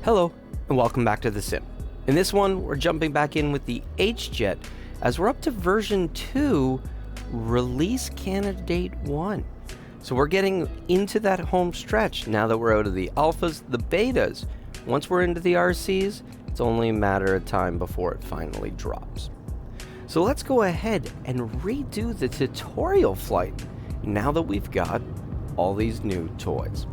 Hello, and welcome back to the sim. In this one, we're jumping back in with the HJet as we're up to version 2, release candidate 1. So we're getting into that home stretch now that we're out of the alphas, the betas. Once we're into the RCs, it's only a matter of time before it finally drops. So let's go ahead and redo the tutorial flight now that we've got all these new toys.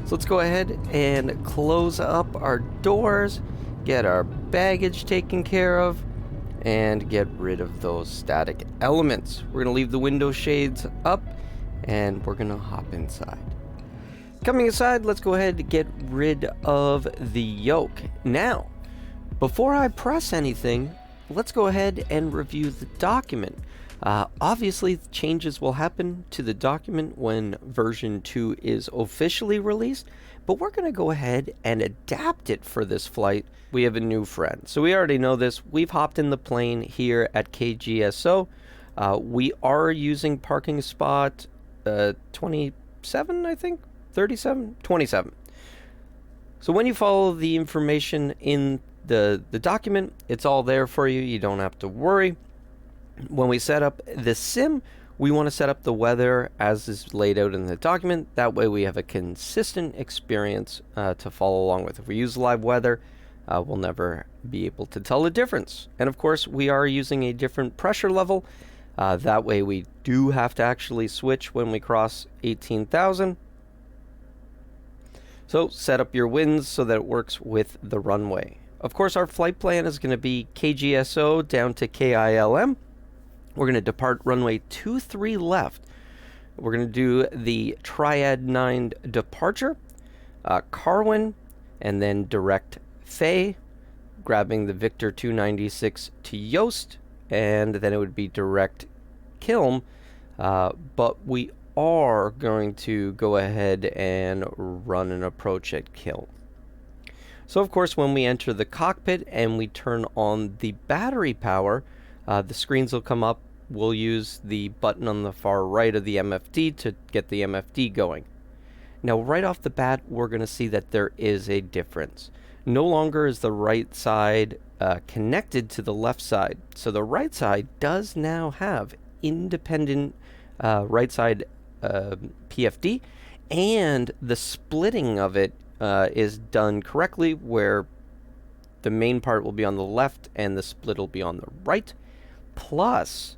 So let's go ahead and close up our doors, get our baggage taken care of, and get rid of those static elements. We're going to leave the window shades up, and we're going to hop inside. Coming inside, let's go ahead and get rid of the yoke. Now, before I press anything, let's go ahead and review the document. Obviously, changes will happen to the document when version 2 is officially released, but we're going to go ahead and adapt it for this flight. We have a new friend. So we already know this. We've hopped in the plane here at KGSO. We are using parking spot 27, I think? 37? 27. So when you follow the information in the document, it's all there for you. You don't have to worry. When we set up the sim, we want to set up the weather as is laid out in the document. That way we have a consistent experience to follow along with. If we use live weather, we'll never be able to tell the difference. And of course, we are using a different pressure level. That way we do have to actually switch when we cross 18,000. So set up your winds so that it works with the runway. Of course, our flight plan is going to be KGSO down to KILM. We're going to depart runway 23 left. We're going to do the Triad 9 departure, Carwin, and then direct Faye, grabbing the Victor 296 to Yost, and then it would be direct Kilm, but we are going to go ahead and run an approach at Kilm. So of course, when we enter the cockpit and we turn on the battery power, the screens will come up. We'll use the button on the far right of the MFD to get the MFD going. Now, right off the bat, we're going to see that there is a difference. No longer is the right side connected to the left side. So the right side does now have independent right side PFD, and the splitting of it is done correctly, where the main part will be on the left and the split will be on the right. Plus,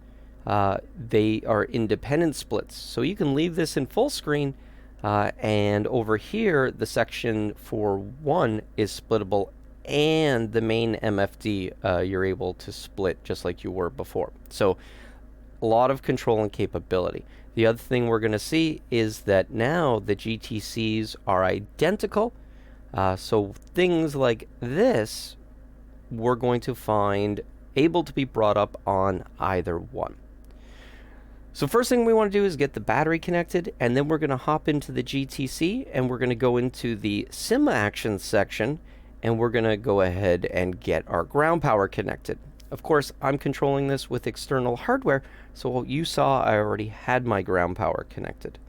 they are independent splits. So you can leave this in full screen, and over here, the section for 1 is splittable, and the main MFD you're able to split just like you were before. So a lot of control and capability. The other thing we're going to see is that now the GTCs are identical. So things like this, we're going to find able to be brought up on either one. So first thing we want to do is get the battery connected, and then we're going to hop into the GTC, and we're going to go into the sim action section, and we're going to go ahead and get our ground power connected. Of course, I'm controlling this with external hardware, so you saw I already had my ground power connected.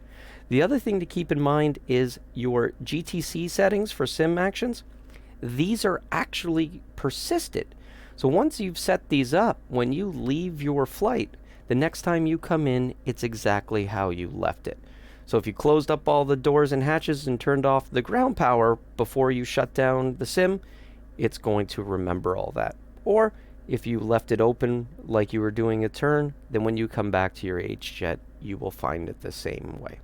The other thing to keep in mind is your GTC settings for sim actions. These are actually persisted. So once you've set these up, when you leave your flight, the next time you come in, it's exactly how you left it. So if you closed up all the doors and hatches and turned off the ground power before you shut down the sim, it's going to remember all that. Or if you left it open like you were doing a turn, then when you come back to your HJet, you will find it the same way.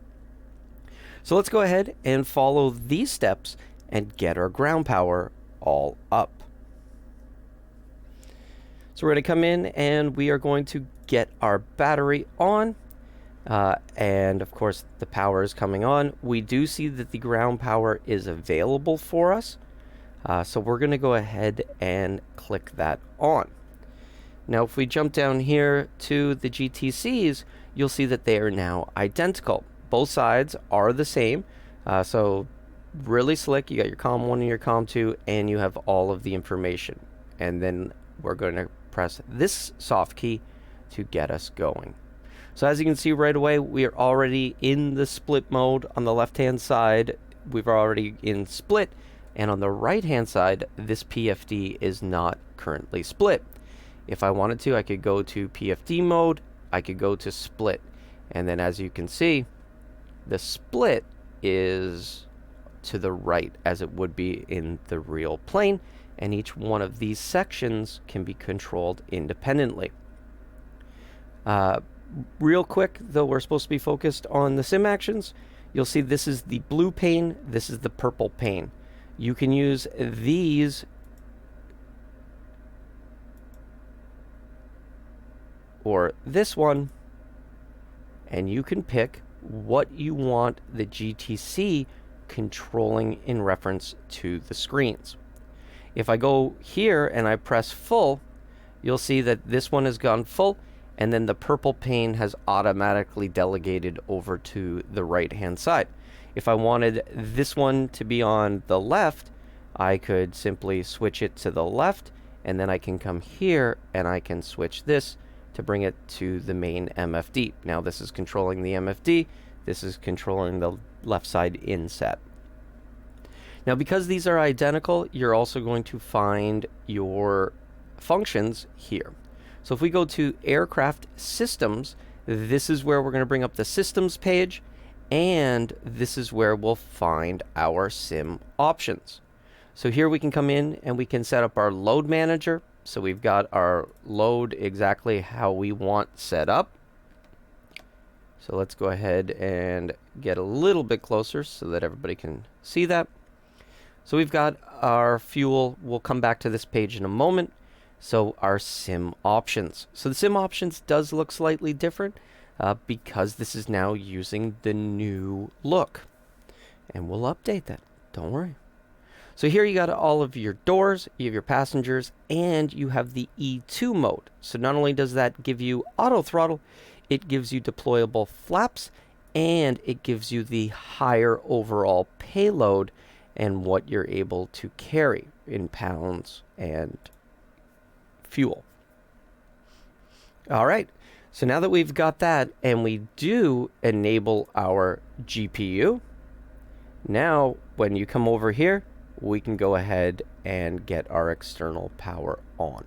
So let's go ahead and follow these steps and get our ground power all up. So we're going to come in and we are going to get our battery on. And of course, the power is coming on. We do see that the ground power is available for us. So we're going to go ahead and click that on. Now, if we jump down here to the GTCs, you'll see that they are now identical. Both sides are the same. So really slick. You got your COM 1 and your COM 2, and you have all of the information. And then we're going to press this soft key to get us going. So as you can see right away, we are already in the split mode on the left-hand side. We're already in split, And on the right-hand side, this PFD is not currently split. If I wanted to, I could go to PFD mode, I could go to split. And then as you can see, the split is to the right as it would be in the real plane, and each one of these sections can be controlled independently. Real quick, though we're supposed to be focused on the sim actions, you'll see this is the blue pane, this is the purple pane. You can use these or this one, and you can pick what you want the GTC controlling in reference to the screens. If I go here and I press full, you'll see that this one has gone full, and then the purple pane has automatically delegated over to the right hand side. If I wanted this one to be on the left, I could simply switch it to the left, and then I can come here and I can switch this to bring it to the main MFD. Now this is controlling the MFD, this is controlling the left side inset. Now because these are identical, you're also going to find your functions here. So if we go to Aircraft Systems, this is where we're going to bring up the Systems page, and this is where we'll find our sim options. So here we can come in and we can set up our load manager. So we've got our load exactly how we want set up. So let's go ahead and get a little bit closer so that everybody can see that. So we've got our fuel. We'll come back to this page in a moment. So our sim options. So the sim options does look slightly different because this is now using the new look. And we'll update that. Don't worry. So here you got all of your doors, you have your passengers, and you have the E2 mode. So not only does that give you auto throttle, it gives you deployable flaps, and it gives you the higher overall payload and what you're able to carry in pounds and fuel. All right, so now that we've got that and we do enable our GPU, now when you come over here, we can go ahead and get our external power on.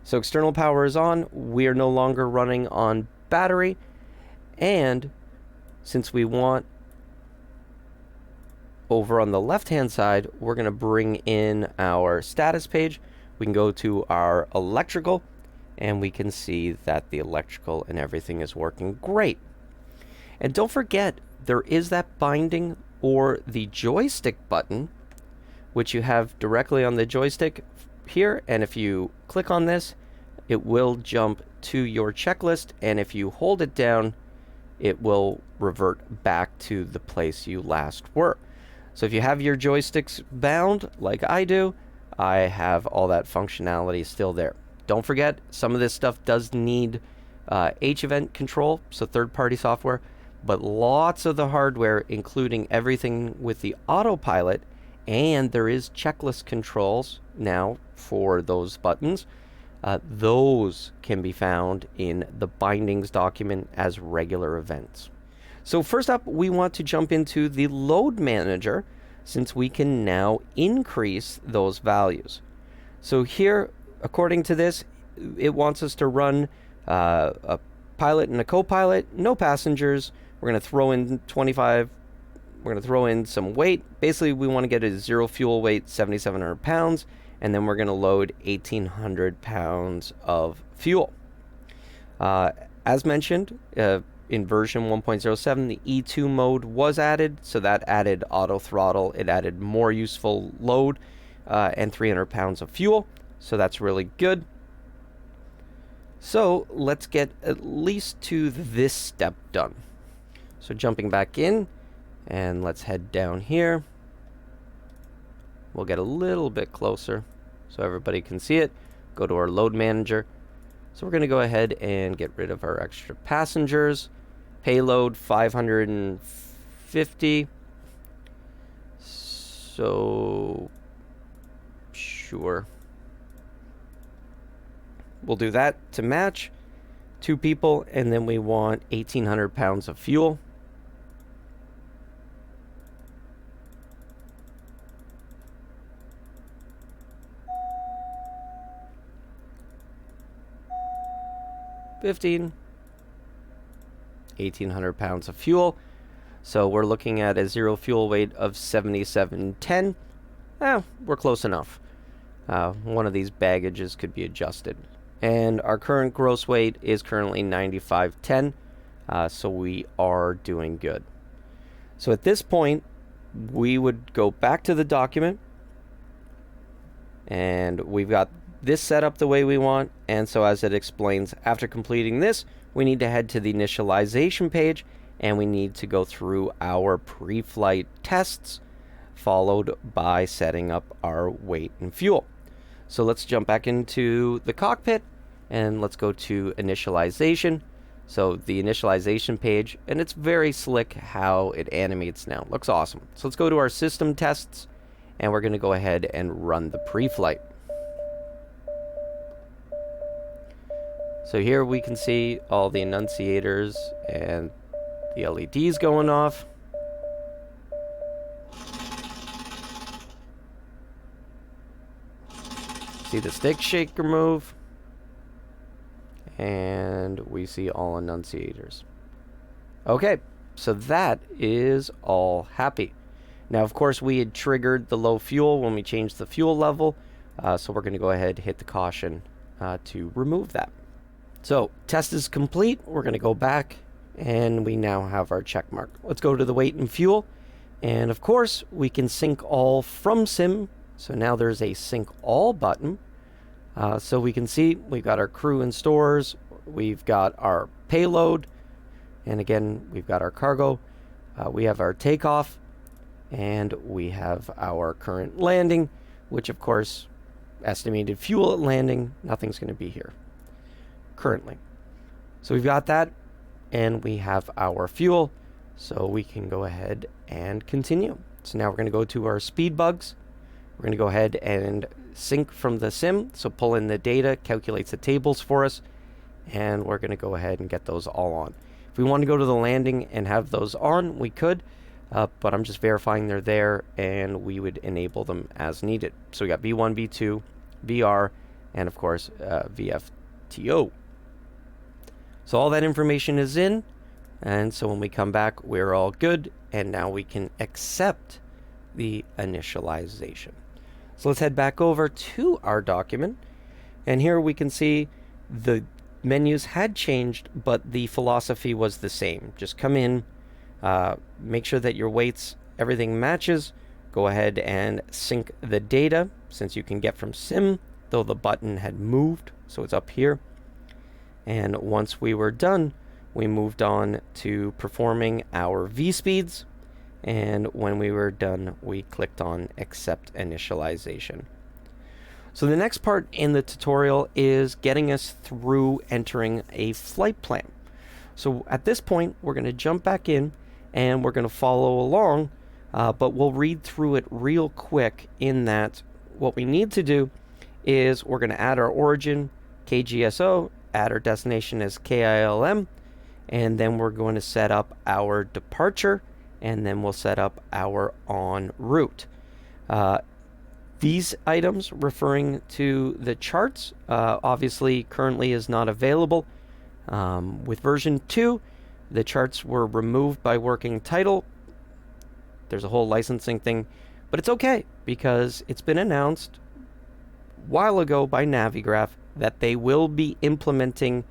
So external power is on. We are no longer running on battery, and since we want over on the left hand side, we're going to bring in our status page. We can go to our electrical, and we can see that the electrical and everything is working great. And don't forget, there is that binding or the joystick button, which you have directly on the joystick here. And if you click on this, it will jump to your checklist. And if you hold it down, it will revert back to the place you last were. So if you have your joysticks bound like I do, I have all that functionality still there. Don't forget, some of this stuff does need H-event control, so third-party software, but lots of the hardware, including everything with the Autopilot, and there is checklist controls now for those buttons. Those can be found in the bindings document as regular events. So first up, we want to jump into the load manager, since we can now increase those values. So here, according to this, it wants us to run a pilot and a co-pilot, no passengers. We're going to throw in 25, we're going to throw in some weight. Basically, we want to get a zero fuel weight, 7,700 pounds, and then we're going to load 1,800 pounds of fuel. As mentioned, in version 1.07, the E2 mode was added, so that added auto throttle. It added more useful load and 300 pounds of fuel, so that's really good. So let's get at least to this step done. So jumping back in, and let's head down here. We'll get a little bit closer so everybody can see it. Go to our load manager. So we're going to go ahead and get rid of our extra passengers. Payload 550. So sure. We'll do that to match 2 people, and then we want 1,800 pounds of fuel. 15, 1,800 pounds of fuel. So we're looking at a zero fuel weight of 7710. We're close enough. One of these baggages could be adjusted. And our current gross weight is currently 9510, so we are doing good. So at this point, we would go back to the document, and we've got this set up the way we want, and so as it explains, after completing this, we need to head to the initialization page, and we need to go through our pre-flight tests, followed by setting up our weight and fuel. So let's jump back into the cockpit, and let's go to initialization. So the initialization page, and it's very slick how it animates now. Looks awesome. So let's go to our system tests, and we're going to go ahead and run the pre-flight. So here we can see all the annunciators and the LEDs going off. See the stick shaker move. And we see all annunciators. Okay, so that is all happy. Now, of course, we had triggered the low fuel when we changed the fuel level, so we're going to go ahead and hit the caution to remove that. So, test is complete. We're going to go back, and we now have our check mark. Let's go to the weight and fuel, and of course, we can sync all from sim. So now there's a sync all button. So we can see we've got our crew and stores, we've got our payload, and again, we've got our cargo, we have our takeoff, and we have our current landing, which of course, estimated fuel at landing, nothing's going to be here currently. So we've got that, and we have our fuel, so we can go ahead and continue. So now we're going to go to our speed bugs. We're going to go ahead and sync from the sim, so pull in the data, calculates the tables for us, and we're going to go ahead and get those all on. If we want to go to the landing and have those on, we could, but I'm just verifying they're there, and we would enable them as needed. So we got V1, V2, VR, and of course, VFTO. So all that information is in, and so when we come back, we're all good, and now we can accept the initialization. So let's head back over to our document, and here we can see the menus had changed, but the philosophy was the same. Just come in, make sure that your weights, everything matches, go ahead and sync the data, since you can get from sim, though the button had moved, so it's up here. And once we were done, we moved on to performing our V-speeds. And when we were done, we clicked on Accept Initialization. So the next part in the tutorial is getting us through entering a flight plan. So at this point, we're going to jump back in, and we're going to follow along, but we'll read through it real quick in that what we need to do is we're going to add our origin, KGSO, add our destination as KILM, and then we're going to set up our departure, and then we'll set up our en route. These items referring to the charts obviously currently is not available. With version 2, the charts were removed by working title. There's a whole licensing thing, but it's okay because it's been announced a while ago by Navigraph that they will be implementing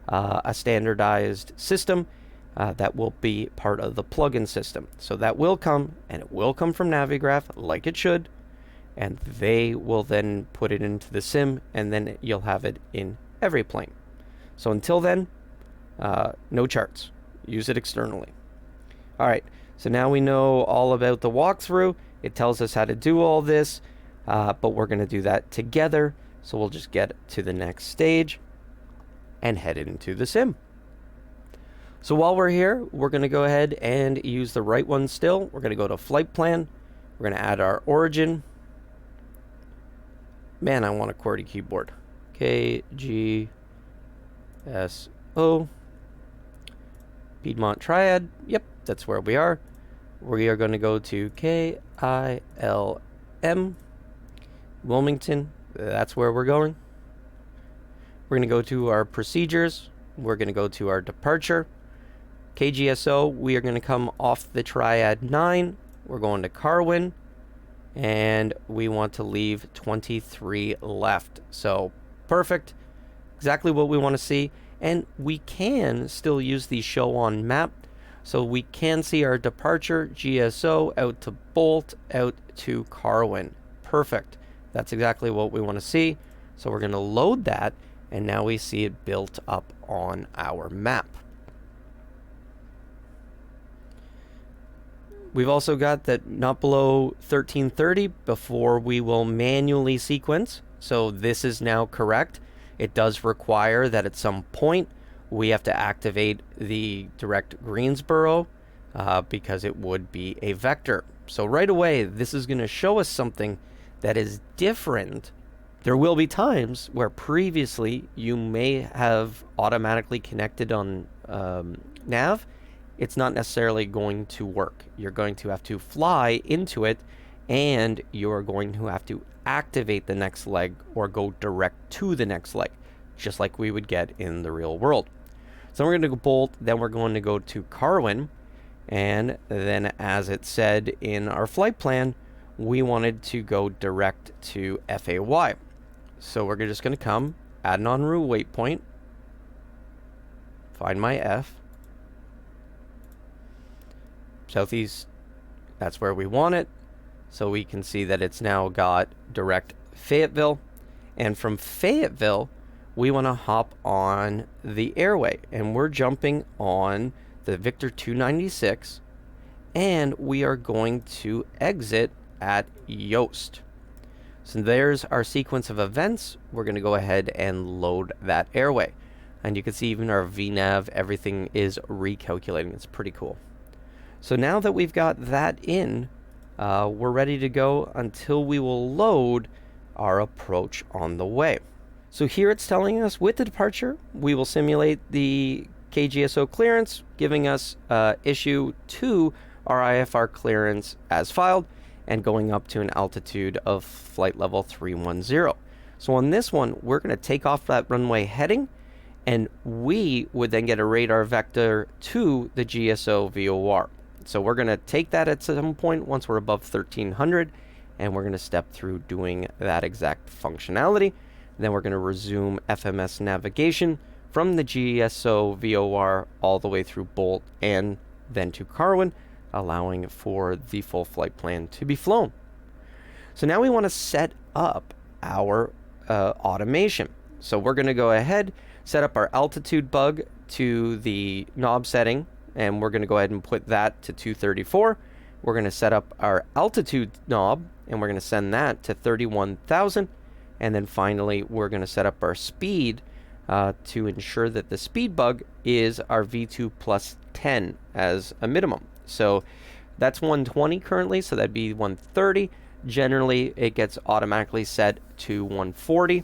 a standardized system that will be part of the plugin system. So that will come, and it will come from Navigraph like it should, and they will then put it into the sim, and then you'll have it in every plane. So until then, no charts. Use it externally. All right, so now we know all about the walkthrough. It tells us how to do all this, but we're going to do that together. So we'll just get to the next stage and head into the sim. So while we're here, we're going to go ahead and use the right one still. We're going to go to Flight Plan. We're going to add our origin. Man, I want a QWERTY keyboard. KGSO. Piedmont Triad. Yep, that's where we are. We are going to go to KILM. Wilmington. That's where we're going. We're going to go to our procedures. we're going to go to our departure. KGSO, we are going to come off the Triad 9. We're going to Carwin, and we want to leave 23 left. So perfect, exactly what we want to see. And we can still use the show on map, so we can see our departure GSO out to Bolt, out to Carwin. Perfect, that's exactly what we want to see. So we're going to load that, and now we see it built up on our map. We've also got that not below 1330 before we will manually sequence. So this is now correct. It does require that at some point we have to activate the direct Greensboro because it would be a vector. So right away, this is going to show us something that is different. There will be times where previously you may have automatically connected on nav. It's not necessarily going to work. You're going to have to fly into it, and you're going to have to activate the next leg or go direct to the next leg, just like we would get in the real world. So we're going to go Bolt, then we're going to go to Carwin, and then as it said in our flight plan, we wanted to go direct to FAY. So we're just going to come, add an en route waypoint, find my F, southeast, that's where we want it. So we can see that it's now got direct Fayetteville, and from Fayetteville we want to hop on the airway, and we're jumping on the Victor 296, and we are going to exit at Yost. So there's our sequence of events. We're going to go ahead and load that airway, and you can see even our VNAV, everything is recalculating. It's pretty cool. So now that we've got that in, we're ready to go until we will load our approach on the way. So here it's telling us with the departure, we will simulate the KGSO clearance, giving us issue to our IFR clearance as filed, and going up to an altitude of flight level 310. So on this one, we're going to take off that runway heading, and we would then get a radar vector to the GSO VOR. So we're going to take that at some point once we're above 1300, and we're going to step through doing that exact functionality. Then we're going to resume FMS navigation from the GSO VOR all the way through Bolt and then to Carwin, allowing for the full flight plan to be flown. So now we want to set up our automation. So we're going to go ahead, set up our altitude bug to the knob setting, and we're going to go ahead and put that to 234. We're going to set up our altitude knob, and we're going to send that to 31,000. And then finally, we're going to set up our speed to ensure that the speed bug is our V2 plus 10 as a minimum. So that's 120 currently, so that'd be 130. Generally, it gets automatically set to 140.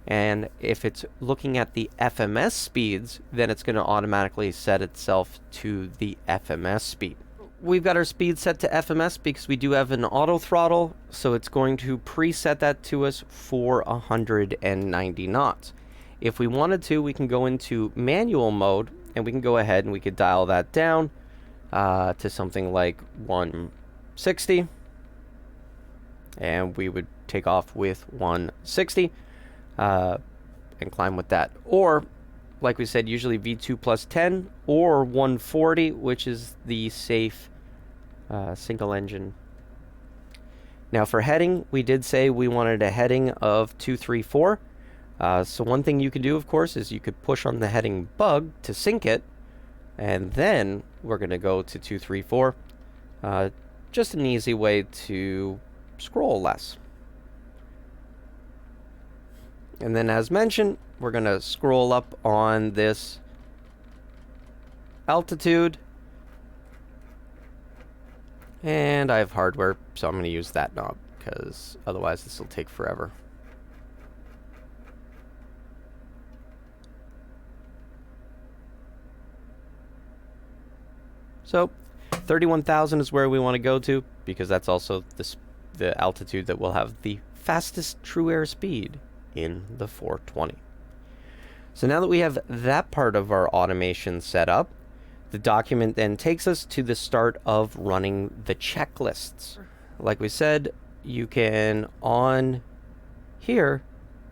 And if it's looking at the FMS speeds, then it's going to automatically set itself to the FMS speed. We've got our speed set to FMS because we do have an auto throttle, so it's going to preset that to us for 190 knots. If we wanted to, we can go into manual mode, and we can go ahead and we could dial that down to something like 160, and we would take off with 160 and climb with that. Or, like we said, usually V2 plus 10 or 140, which is the safe single engine. Now for heading, we did say we wanted a heading of 234. So one thing you could do, of course, is you could push on the heading bug to sync it, and then we're going to go to 234. Just an easy way to scroll less. And then, as mentioned, we're going to scroll up on this altitude. And I have hardware, so I'm going to use that knob, because otherwise this will take forever. So 31,000 is where we want to go to, because that's also the altitude that will have the fastest true air speed in the 420. So now that we have that part of our automation set up, the document then takes us to the start of running the checklists. Like we said, you can, on here,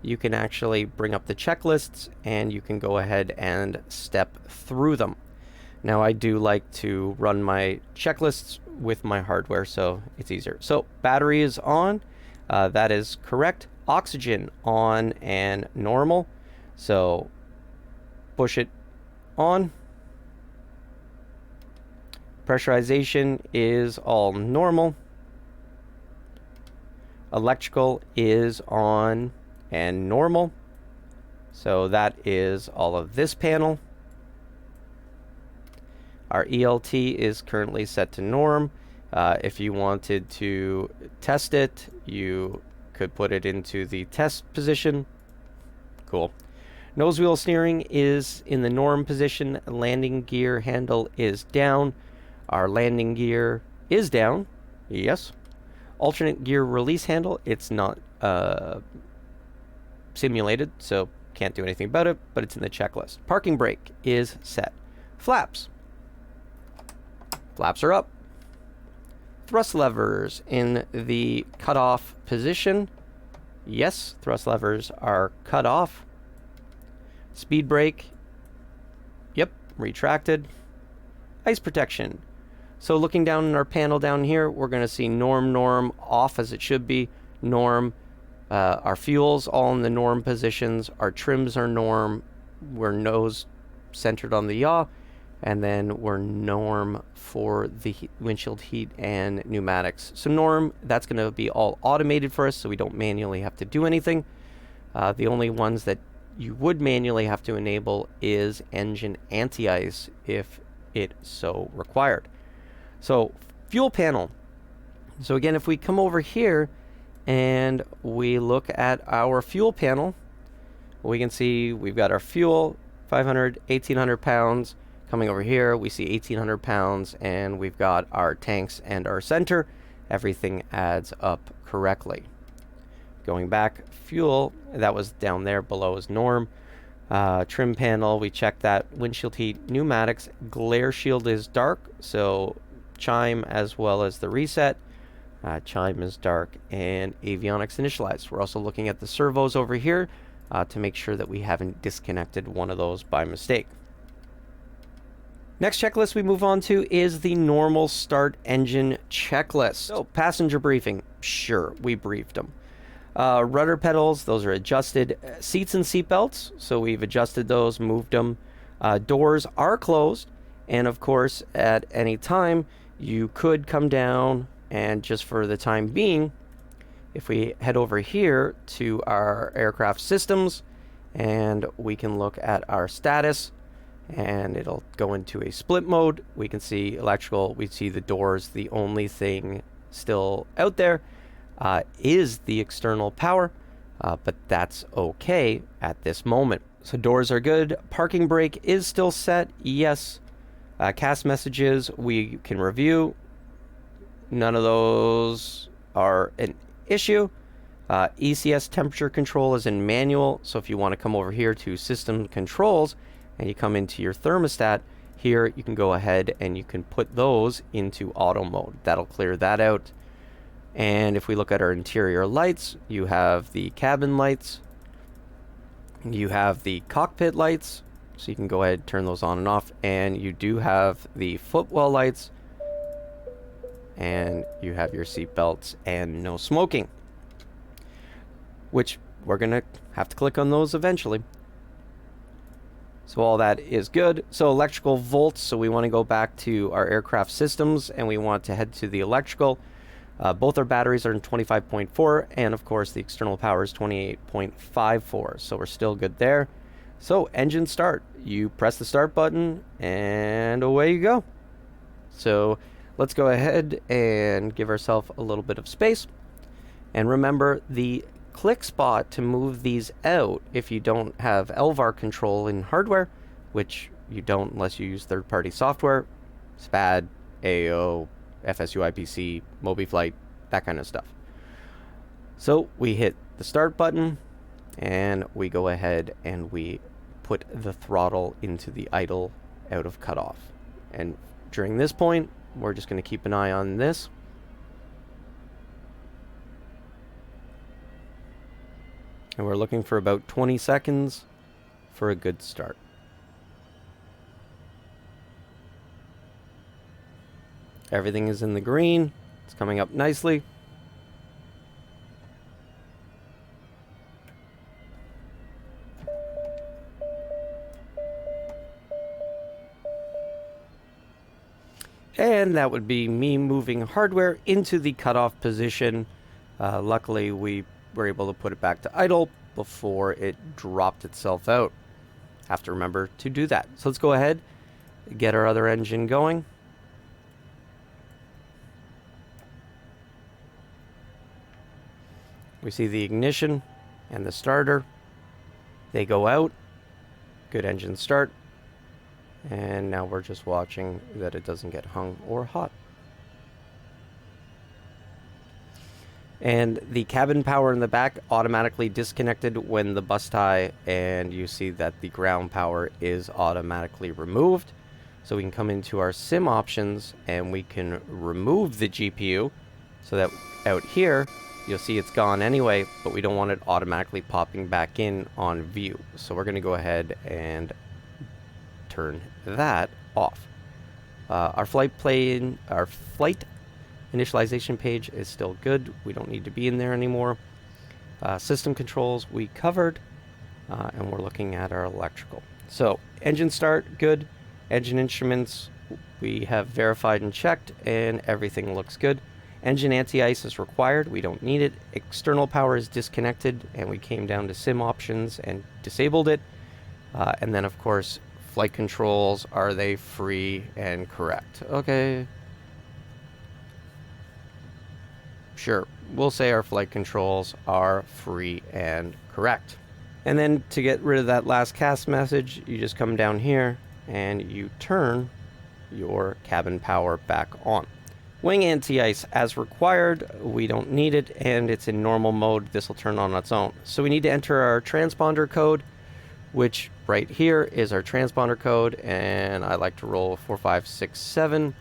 you can actually bring up the checklists and you can go ahead and step through them. Now I do like to run my checklists with my hardware so it's easier. So battery is on, that is correct. Oxygen on and normal. So push it on. Pressurization is all normal. Electrical is on and normal. So that is all of this panel. Our ELT is currently set to norm. If you wanted to test it, you could put it into the test position. Cool. Nose wheel steering is in the norm position. Landing gear handle is down. Our landing gear is down. Yes. Alternate gear release handle, it's not simulated, so can't do anything about it, but it's in the checklist. Parking brake is set. Flaps. Flaps are up. Thrust levers in the cutoff position. Yes, thrust levers are cut off. Speed brake. Yep, retracted. Ice protection. So looking down in our panel down here, we're going to see norm off as it should be. Norm. Our fuels all in the norm positions. Our trims are norm. We're nose centered on the yaw. And then we're norm for the windshield heat and pneumatics. So norm, that's going to be all automated for us, so we don't manually have to do anything. The only ones that you would manually have to enable is engine anti-ice if it so required. So fuel panel. So again, if we come over here and we look at our fuel panel, we can see we've got our fuel, 500, 1,800 pounds. Coming over here, we see 1,800 pounds, and we've got our tanks and our center. Everything adds up correctly. Going back, fuel, that was down there below is norm. Trim panel, we checked that. Windshield heat, pneumatics, glare shield is dark, so chime as well as the reset. Chime is dark, and avionics initialized. We're also looking at the servos over here to make sure that we haven't disconnected one of those by mistake. Next checklist we move on to is the normal start engine checklist. So passenger briefing, sure, we briefed them. Rudder pedals, those are adjusted. Seats and seat belts, so we've adjusted those, moved them. Doors are closed, and of course at any time you could come down, and just for the time being, if we head over here to our aircraft systems and we can look at our status, and it'll go into a split mode. We can see electrical, we see the doors. The only thing still out there is the external power, but that's okay at this moment. So doors are good. Parking brake is still set, yes. Cast messages we can review. None of those are an issue. ECS temperature control is in manual, so if you want to come over here to system controls and you come into your thermostat, here you can go ahead and you can put those into auto mode. That'll clear that out. And if we look at our interior lights, you have the cabin lights, you have the cockpit lights, so you can go ahead and turn those on and off, and you do have the footwell lights, and you have your seat belts and no smoking, which we're gonna have to click on those eventually. So all that is good. So electrical volts, so we want to go back to our aircraft systems and we want to head to the electrical. Both our batteries are in 25.4, and of course the external power is 28.54, so we're still good there. So engine start, you press the start button and away you go. So let's go ahead and give ourselves a little bit of space, and remember the click spot to move these out if you don't have LVAR control in hardware, which you don't unless you use third-party software, SPAD, AAO, FSU IPC, MobiFlight, that kind of stuff. So we hit the start button and we go ahead and we put the throttle into the idle out of cutoff. And during this point, we're just going to keep an eye on this. And we're looking for about 20 seconds for a good start. Everything is in the green. It's coming up nicely. And that would be me moving hardware into the cutoff position. Luckily, we were able to put it back to idle before it dropped itself out. Have to remember to do that. So let's go ahead, get our other engine going. We see the ignition and the starter. They go out. Good engine start. And now we're just watching that it doesn't get hung or hot. And the cabin power in the back automatically disconnected when the bus tie, and you see that the ground power is automatically removed. So we can come into our sim options and we can remove the GPU so that out here you'll see it's gone anyway, but we don't want it automatically popping back in on view. So we're going to go ahead and turn that off. Our flight initialization page is still good. We don't need to be in there anymore. System controls we covered, and we're looking at our electrical. So engine start, good. Engine instruments we have verified and checked, and everything looks good. Engine anti-ice is required. We don't need it. External power is disconnected, and we came down to sim options and disabled it. And then, of course, flight controls, are they free and correct? Okay. Sure, we'll say our flight controls are free and correct. And then to get rid of that last cast message, you just come down here and you turn your cabin power back on. Wing anti-ice as required. We don't need it, and it's in normal mode. This will turn on its own. So we need to enter our transponder code, which right here is our transponder code, and I like to roll 4567,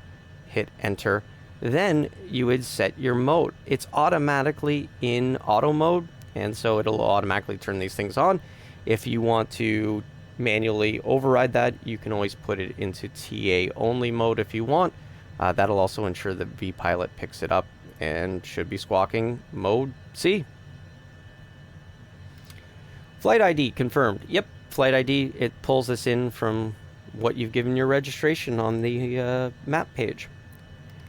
hit enter. Then you would set your mode. It's automatically in auto mode, and so it'll automatically turn these things on. If you want to manually override that, you can always put it into TA only mode if you want. That'll also ensure that VPilot picks it up and should be squawking mode C. Flight ID confirmed. Yep, flight ID, it pulls this in from what you've given your registration on the map page.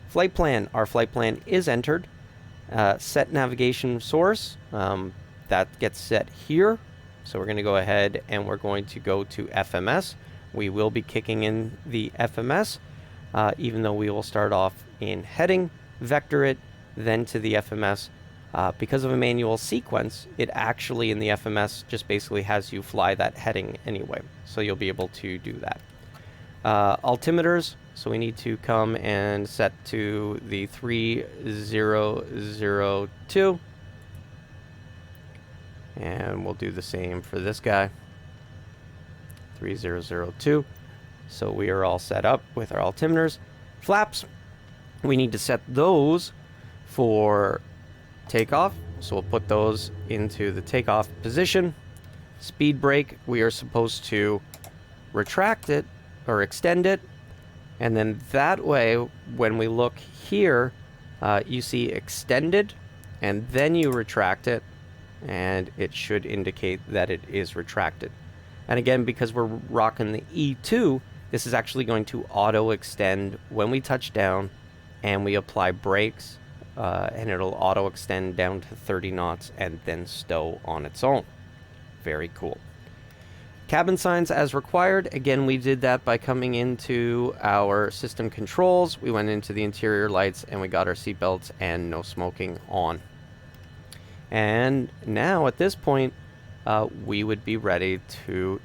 Flight plan, our flight plan is entered. Set navigation source, that gets set here. So we're going to go ahead and we're going to go to FMS. We will be kicking in the FMS, even though we will start off in heading, vector it, then to the FMS. Because of a manual sequence, it actually in the FMS just basically has you fly that heading anyway. So you'll be able to do that. Altimeters, so we need to come and set to the 3002. And we'll do the same for this guy. 3002. So we are all set up with our altimeters. Flaps, we need to set those for takeoff. So we'll put those into the takeoff position. Speed brake, we are supposed to retract it or extend it. And then that way, when we look here, you see extended, and then you retract it, and it should indicate that it is retracted. And again, because we're rocking the E2, this is actually going to auto extend when we touch down and we apply brakes, and it'll auto extend down to 30 knots and then stow on its own. Very cool. Cabin signs as required. Again, we did that by coming into our system controls. We went into the interior lights and we got our seatbelts and no smoking on. And now at this point, we would be ready to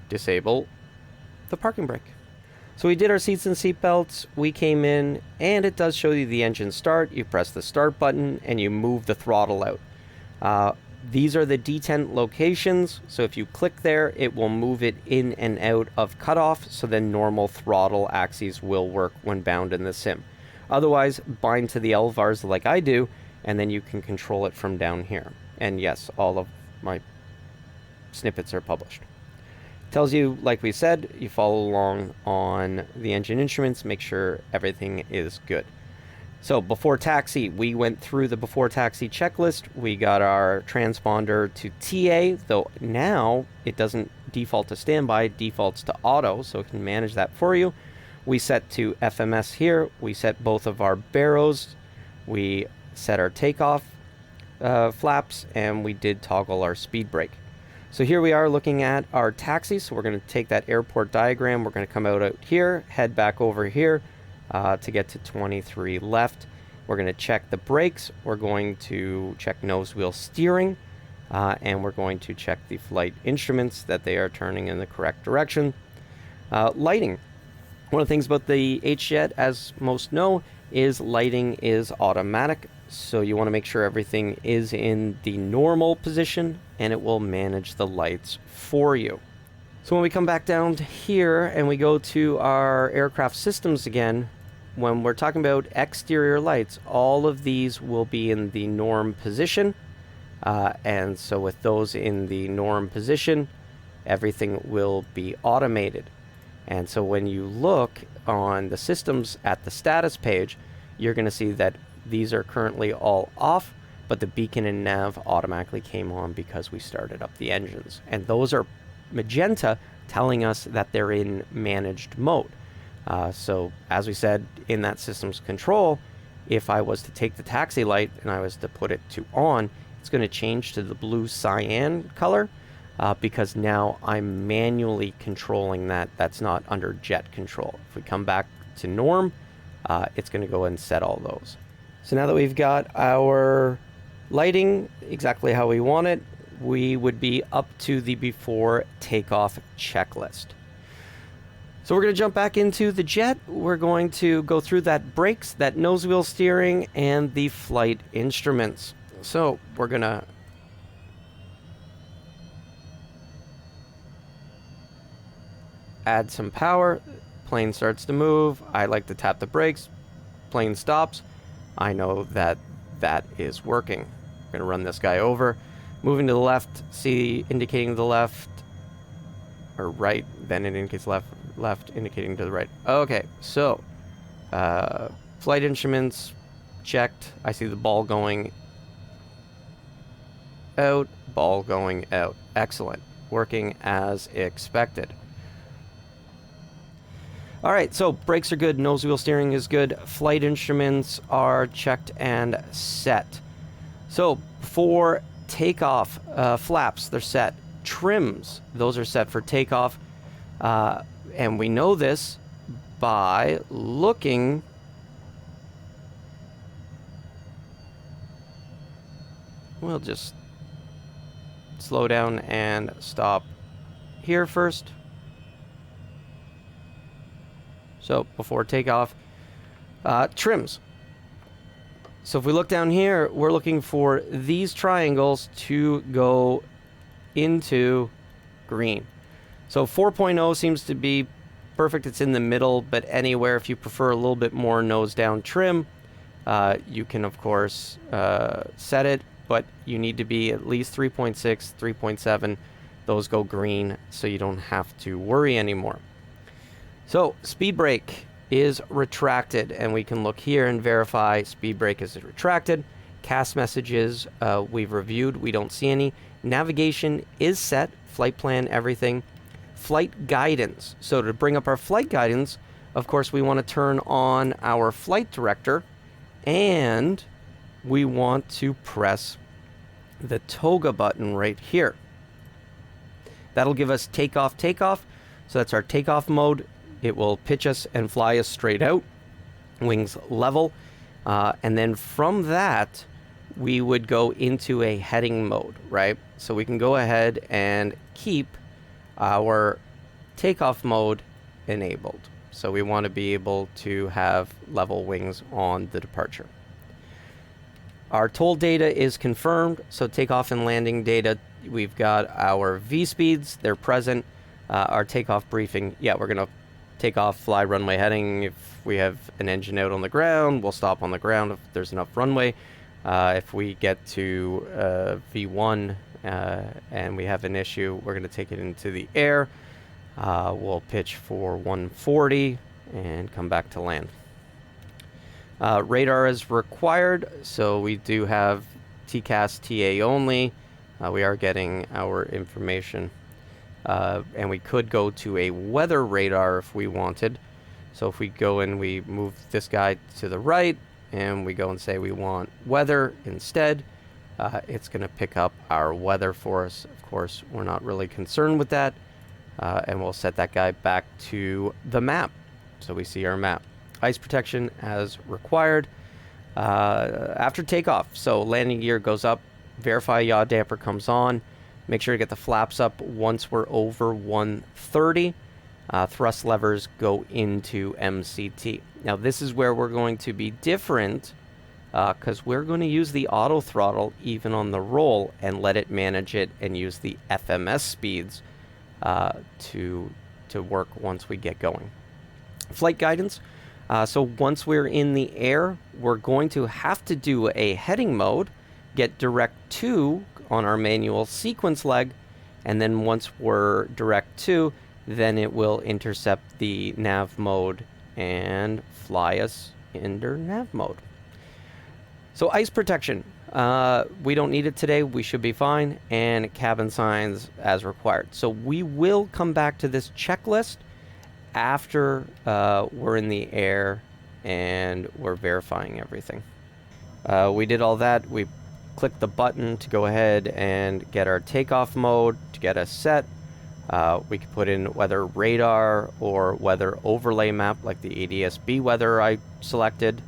disable the parking brake. So we did our seats and seatbelts. We came in and it does show you the engine start. You press the start button and you move the throttle out. These are the detent locations, so if you click there, it will move it in and out of cutoff, so then normal throttle axes will work when bound in the sim. Otherwise, bind to the LVARs like I do, and then you can control it from down here. And yes, all of my snippets are published. Tells you, like we said, you follow along on the engine instruments, make sure everything is good. So before taxi, we went through the before taxi checklist. We got our transponder to TA, though now it doesn't default to standby, it defaults to auto, so it can manage that for you. We set to FMS here. We set both of our Baros. We set our takeoff flaps, and we did toggle our speed brake. So here we are looking at our taxi. So we're going to take that airport diagram. We're going to come out here, head back over here. To get to 23 left. We're going to check the brakes, we're going to check nose wheel steering, and we're going to check the flight instruments that they are turning in the correct direction. Lighting. One of the things about the HJet, as most know, is lighting is automatic, so you want to make sure everything is in the normal position, and it will manage the lights for you. So when we come back down to here and we go to our aircraft systems again, when we're talking about exterior lights, all of these will be in the norm position. And so with those in the norm position, everything will be automated. And so when you look on the systems at the status page, you're going to see that these are currently all off, but the beacon and nav automatically came on because we started up the engines. And those are magenta, telling us that they're in managed mode. So as we said in that system's control, if I was to take the taxi light and I was to put it to on, it's going to change to the blue cyan color because now I'm manually controlling that. That's not under jet control. If we come back to norm, it's going to go and set all those. So now that we've got our lighting exactly how we want it, we would be up to the before takeoff checklist. So we're going to jump back into the jet. We're going to go through that brakes, that nose wheel steering, and the flight instruments. So we're going to add some power. Plane starts to move. I like to tap the brakes. Plane stops. I know that that is working. I'm going to run this guy over. Moving to the left, see indicating the left, or right, then it indicates left indicating to the right. Okay, so flight instruments checked. I see the ball going out, ball going out. Excellent. Working as expected. All right, so brakes are good, nose wheel steering is good, flight instruments are checked and set. So for takeoff, flaps, they're set. Trims, those are set for takeoff. And we know this by looking we'll just slow down and stop here first. So before takeoff, trims. So if we look down here, we're looking for these triangles to go into green. So 4.0 seems to be perfect. It's in the middle, but anywhere if you prefer a little bit more nose down trim, you can of course set it, but you need to be at least 3.6, 3.7. Those go green, so you don't have to worry anymore. So Speedbrake is retracted, and we can look here and verify Speedbrake is retracted. CAS messages we've reviewed, we don't see any. Navigation is set, flight plan, everything. Flight guidance. So to bring up our flight guidance, of course, we want to turn on our flight director, and we want to press the ToGa button right here. That'll give us takeoff, takeoff. So that's our takeoff mode. It will pitch us and fly us straight out, wings level. And then from that, we would go into a heading mode, right? So we can go ahead and keep our takeoff mode enabled. So we want to be able to have level wings on the departure. Our toll data is confirmed, so takeoff and landing data, we've got our V speeds, they're present. Our takeoff briefing, yeah, we're going to take off, fly runway heading. If we have an engine out on the ground, we'll stop on the ground if there's enough runway. If we get to V1 and we have an issue, we're going to take it into the air. We'll pitch for 140 and come back to land. Radar is required, so we do have TCAS TA only. We are getting our information. And we could go to a weather radar if we wanted. So if we go and we move this guy to the right and we go and say we want weather instead, it's going to pick up our weather for us. Of course, we're not really concerned with that. And we'll set that guy back to the map. So we see our map. Ice protection as required. After takeoff, so landing gear goes up, verify yaw damper comes on. Make sure to get the flaps up once we're over 130. Thrust levers go into MCT. Now this is where we're going to be different because we're going to use the auto throttle even on the roll and let it manage it and use the FMS speeds to work once we get going. Flight guidance. So once we're in the air, we're going to have to do a heading mode, get direct to on our manual sequence leg, and then once we're direct to, then it will intercept the nav mode and fly us into nav mode. So ice protection, we don't need it today, we should be fine, and cabin signs as required. So we will come back to this checklist after we're in the air and we're verifying everything. We did all that. We clicked the button to go ahead and get our takeoff mode to get us set. We could put in weather radar or weather overlay map like the ADS-B weather I selected.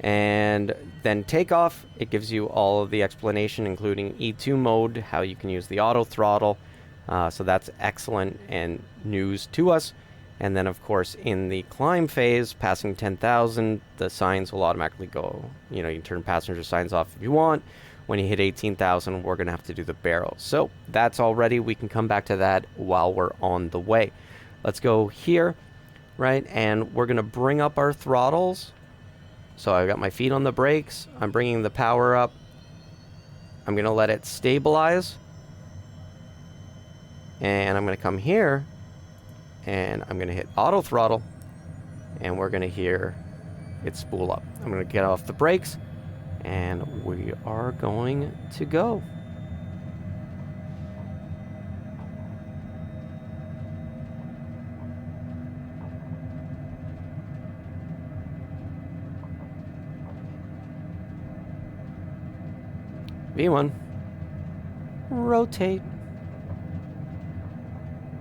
And then takeoff, it gives you all of the explanation, including E2 mode, how you can use the auto throttle. So that's excellent and news to us. And then, of course, in the climb phase, passing 10,000, the signs will automatically go. You know, you can turn passenger signs off if you want. When you hit 18,000, we're going to have to do the Baro. So that's all ready. We can come back to that while we're on the way. Let's go here, right? And we're going to bring up our throttles. So I've got my feet on the brakes. I'm bringing the power up. I'm going to let it stabilize. And I'm going to come here. And I'm going to hit auto throttle. And we're going to hear it spool up. I'm going to get off the brakes. And we are going to go. V1. Rotate.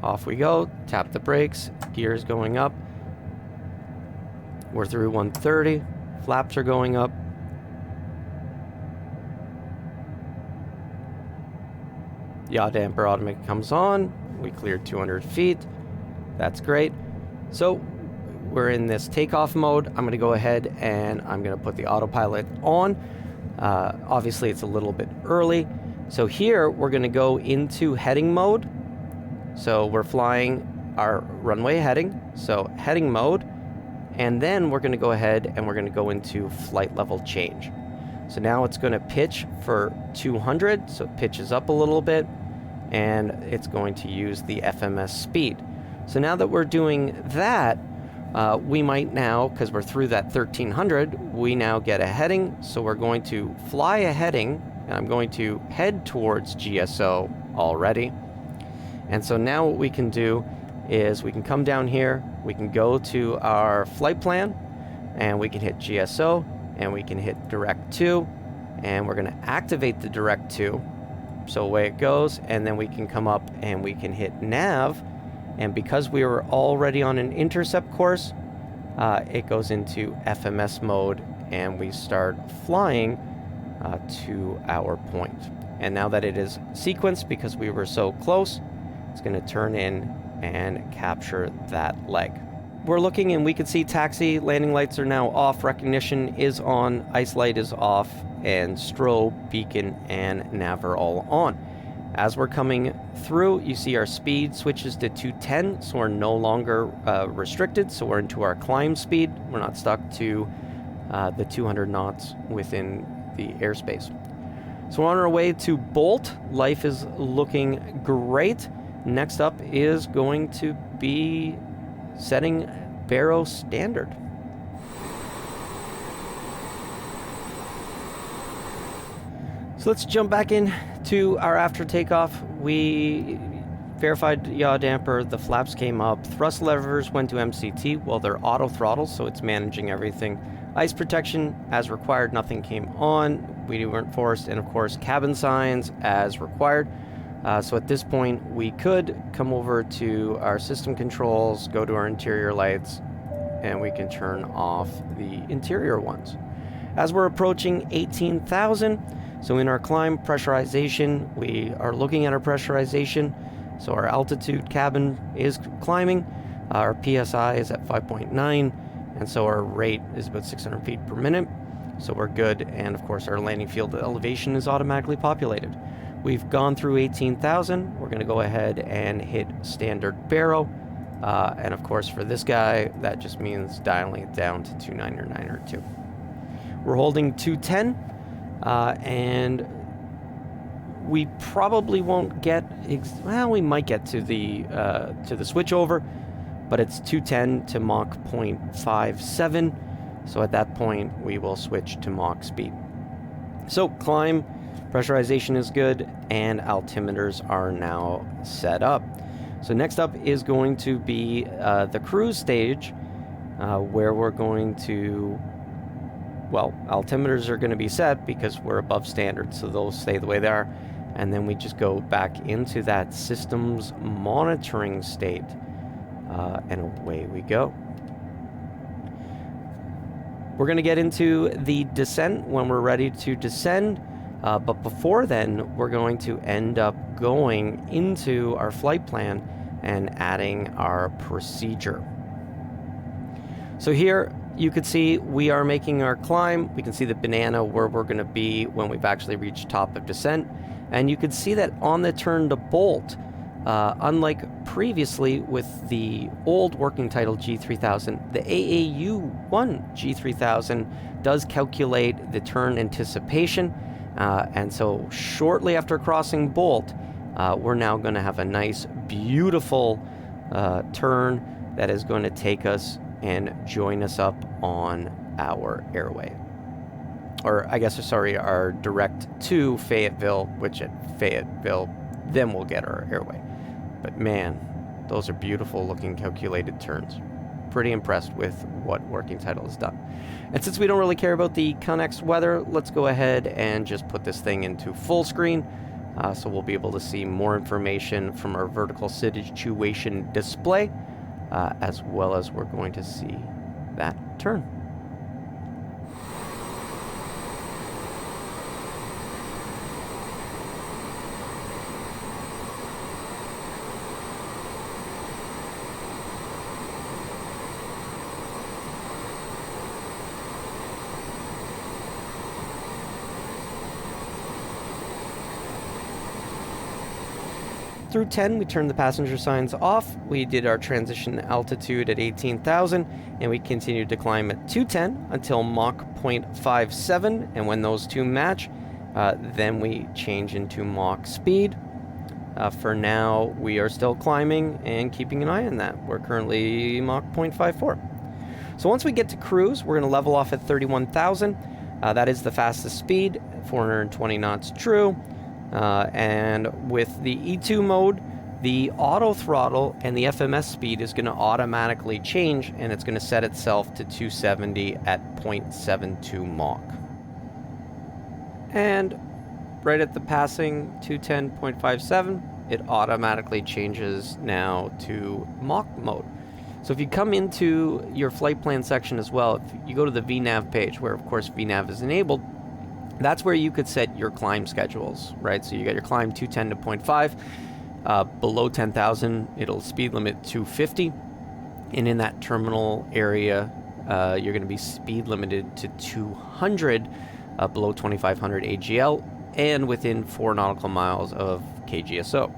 Off we go. Tap the brakes. Gears going up. We're through 130. Flaps are going up. Yaw damper automatic comes on. We cleared 200 feet. That's great. So we're in this takeoff mode. I'm going to go ahead and I'm going to put the autopilot on. Obviously, it's a little bit early. So here we're going to go into heading mode. So we're flying our runway heading. So heading mode. And then we're going to go ahead and we're going to go into flight level change. So now it's going to pitch for 200, so it pitches up a little bit, and it's going to use the FMS speed. So now that we're doing that, we might now, because we're through that 1300, we now get a heading. So we're going to fly a heading, and I'm going to head towards GSO already. And so now what we can do is we can come down here, we can go to our flight plan, and we can hit GSO, and we can hit direct to, and we're going to activate the direct to. So away it goes, and then we can come up and we can hit nav, and because we were already on an intercept course, it goes into FMS mode, and we start flying to our point. And now that it is sequenced, because we were so close, it's going to turn in and capture that leg. We're looking and we can see taxi, landing lights are now off, recognition is on, ice light is off, and strobe, beacon, and nav are all on. As we're coming through, you see our speed switches to 210, so we're no longer restricted, so we're into our climb speed. We're not stuck to the 200 knots within the airspace. So we're on our way to Bolt. Life is looking great. Next up is going to be setting Baro standard. So let's jump back in to our after takeoff. We verified yaw damper, the flaps came up, thrust levers went to MCT. Well, they're auto throttle, so it's managing everything. Ice protection as required, nothing came on. We weren't forced, and of course cabin signs as required. So at this point we could come over to our system controls, go to our interior lights, and we can turn off the interior ones. As we're approaching 18,000, so in our climb pressurization, we are looking at our pressurization. So our altitude cabin is climbing, our PSI is at 5.9, and so our rate is about 600 feet per minute. So we're good, and of course our landing field elevation is automatically populated. We've gone through 18,000. We're going to go ahead and hit standard Baro, and of course for this guy that just means dialing it down to 299 or 2. We're holding 210, and we probably won't get well, we might get to the switchover, but it's 210 to Mach 0.57. So at that point, we will switch to Mach speed. So climb, pressurization is good, and altimeters are now set up. So next up is going to be the cruise stage, where we're going to, well, altimeters are going to be set because we're above standard, so they'll stay the way they are. And then we just go back into that systems monitoring state, and away we go. We're going to get into the descent when we're ready to descend, but before then, we're going to end up going into our flight plan and adding our procedure. So here, you can see we are making our climb. We can see the banana where we're going to be when we've actually reached top of descent. And you can see that on the turn to Bolt, unlike previously with the old working title G3000, the AAU1 G3000 does calculate the turn anticipation. And so shortly after crossing Bolt, we're now going to have a nice, beautiful turn that is going to take us and join us up on our airway. Or I guess, sorry, our direct to Fayetteville, which at Fayetteville, then we'll get our airway. But man, those are beautiful looking calculated turns. Pretty impressed with what working title has done. And since we don't really care about the Connex weather, let's go ahead and just put this thing into full screen. So we'll be able to see more information from our vertical situation display, as well as we're going to see that turn. Through 10, we turned the passenger signs off. We did our transition altitude at 18,000, and we continued to climb at 210 until Mach 0.57, and when those two match, then we change into Mach speed. For now, we are still climbing and keeping an eye on that. We're currently Mach 0.54. So once we get to cruise, we're going to level off at 31,000. That is the fastest speed, 420 knots true. And with the E2 mode, the auto throttle and the FMS speed is going to automatically change, and it's going to set itself to 270 at 0.72 Mach. And right at the passing 210.57, it automatically changes now to Mach mode. So if you come into your flight plan section as well, if you go to the VNAV page, where of course VNAV is enabled, that's where you could set your climb schedules, right? So you got your climb 210 to 0.5. Below 10,000, it'll speed limit 250. And in that terminal area, you're going to be speed limited to 200 below 2500 AGL, and within 4 nautical miles of KGSO.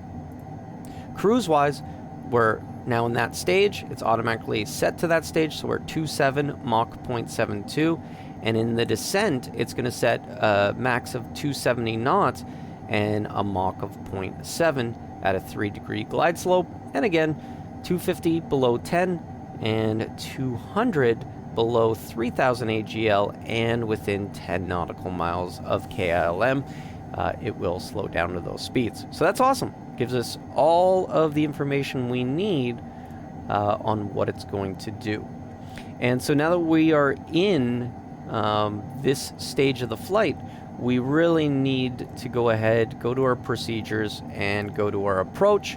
Cruise-wise, we're now in that stage. It's automatically set to that stage, so we're 27 Mach 0.72, and in the descent, it's going to set a max of 270 knots and a Mach of 0.7 at a 3-degree glide slope, and again, 250 below 10 and 200 below 3000 AGL and within 10 nautical miles of KILM. It will slow down to those speeds. So that's awesome. Gives us all of the information we need on what it's going to do. And so now that we are in this stage of the flight, we really need to go ahead, go to our procedures, and go to our approach.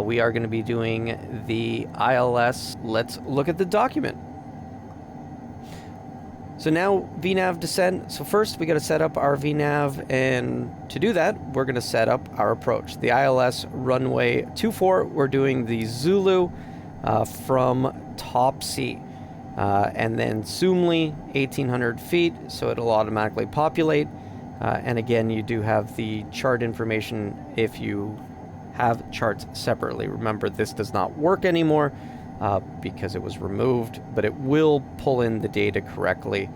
We are going to be doing the ILS. Let's look at the document. So now VNAV descent. So first we got to set up our VNAV, and to do that, we're going to set up our approach. The ILS runway 24, we're doing the Zulu from Topsy. And then Soomley, 1,800 feet, so it'll automatically populate. And again, you do have the chart information if you have charts separately. Remember, this does not work anymore because it was removed, but it will pull in the data correctly,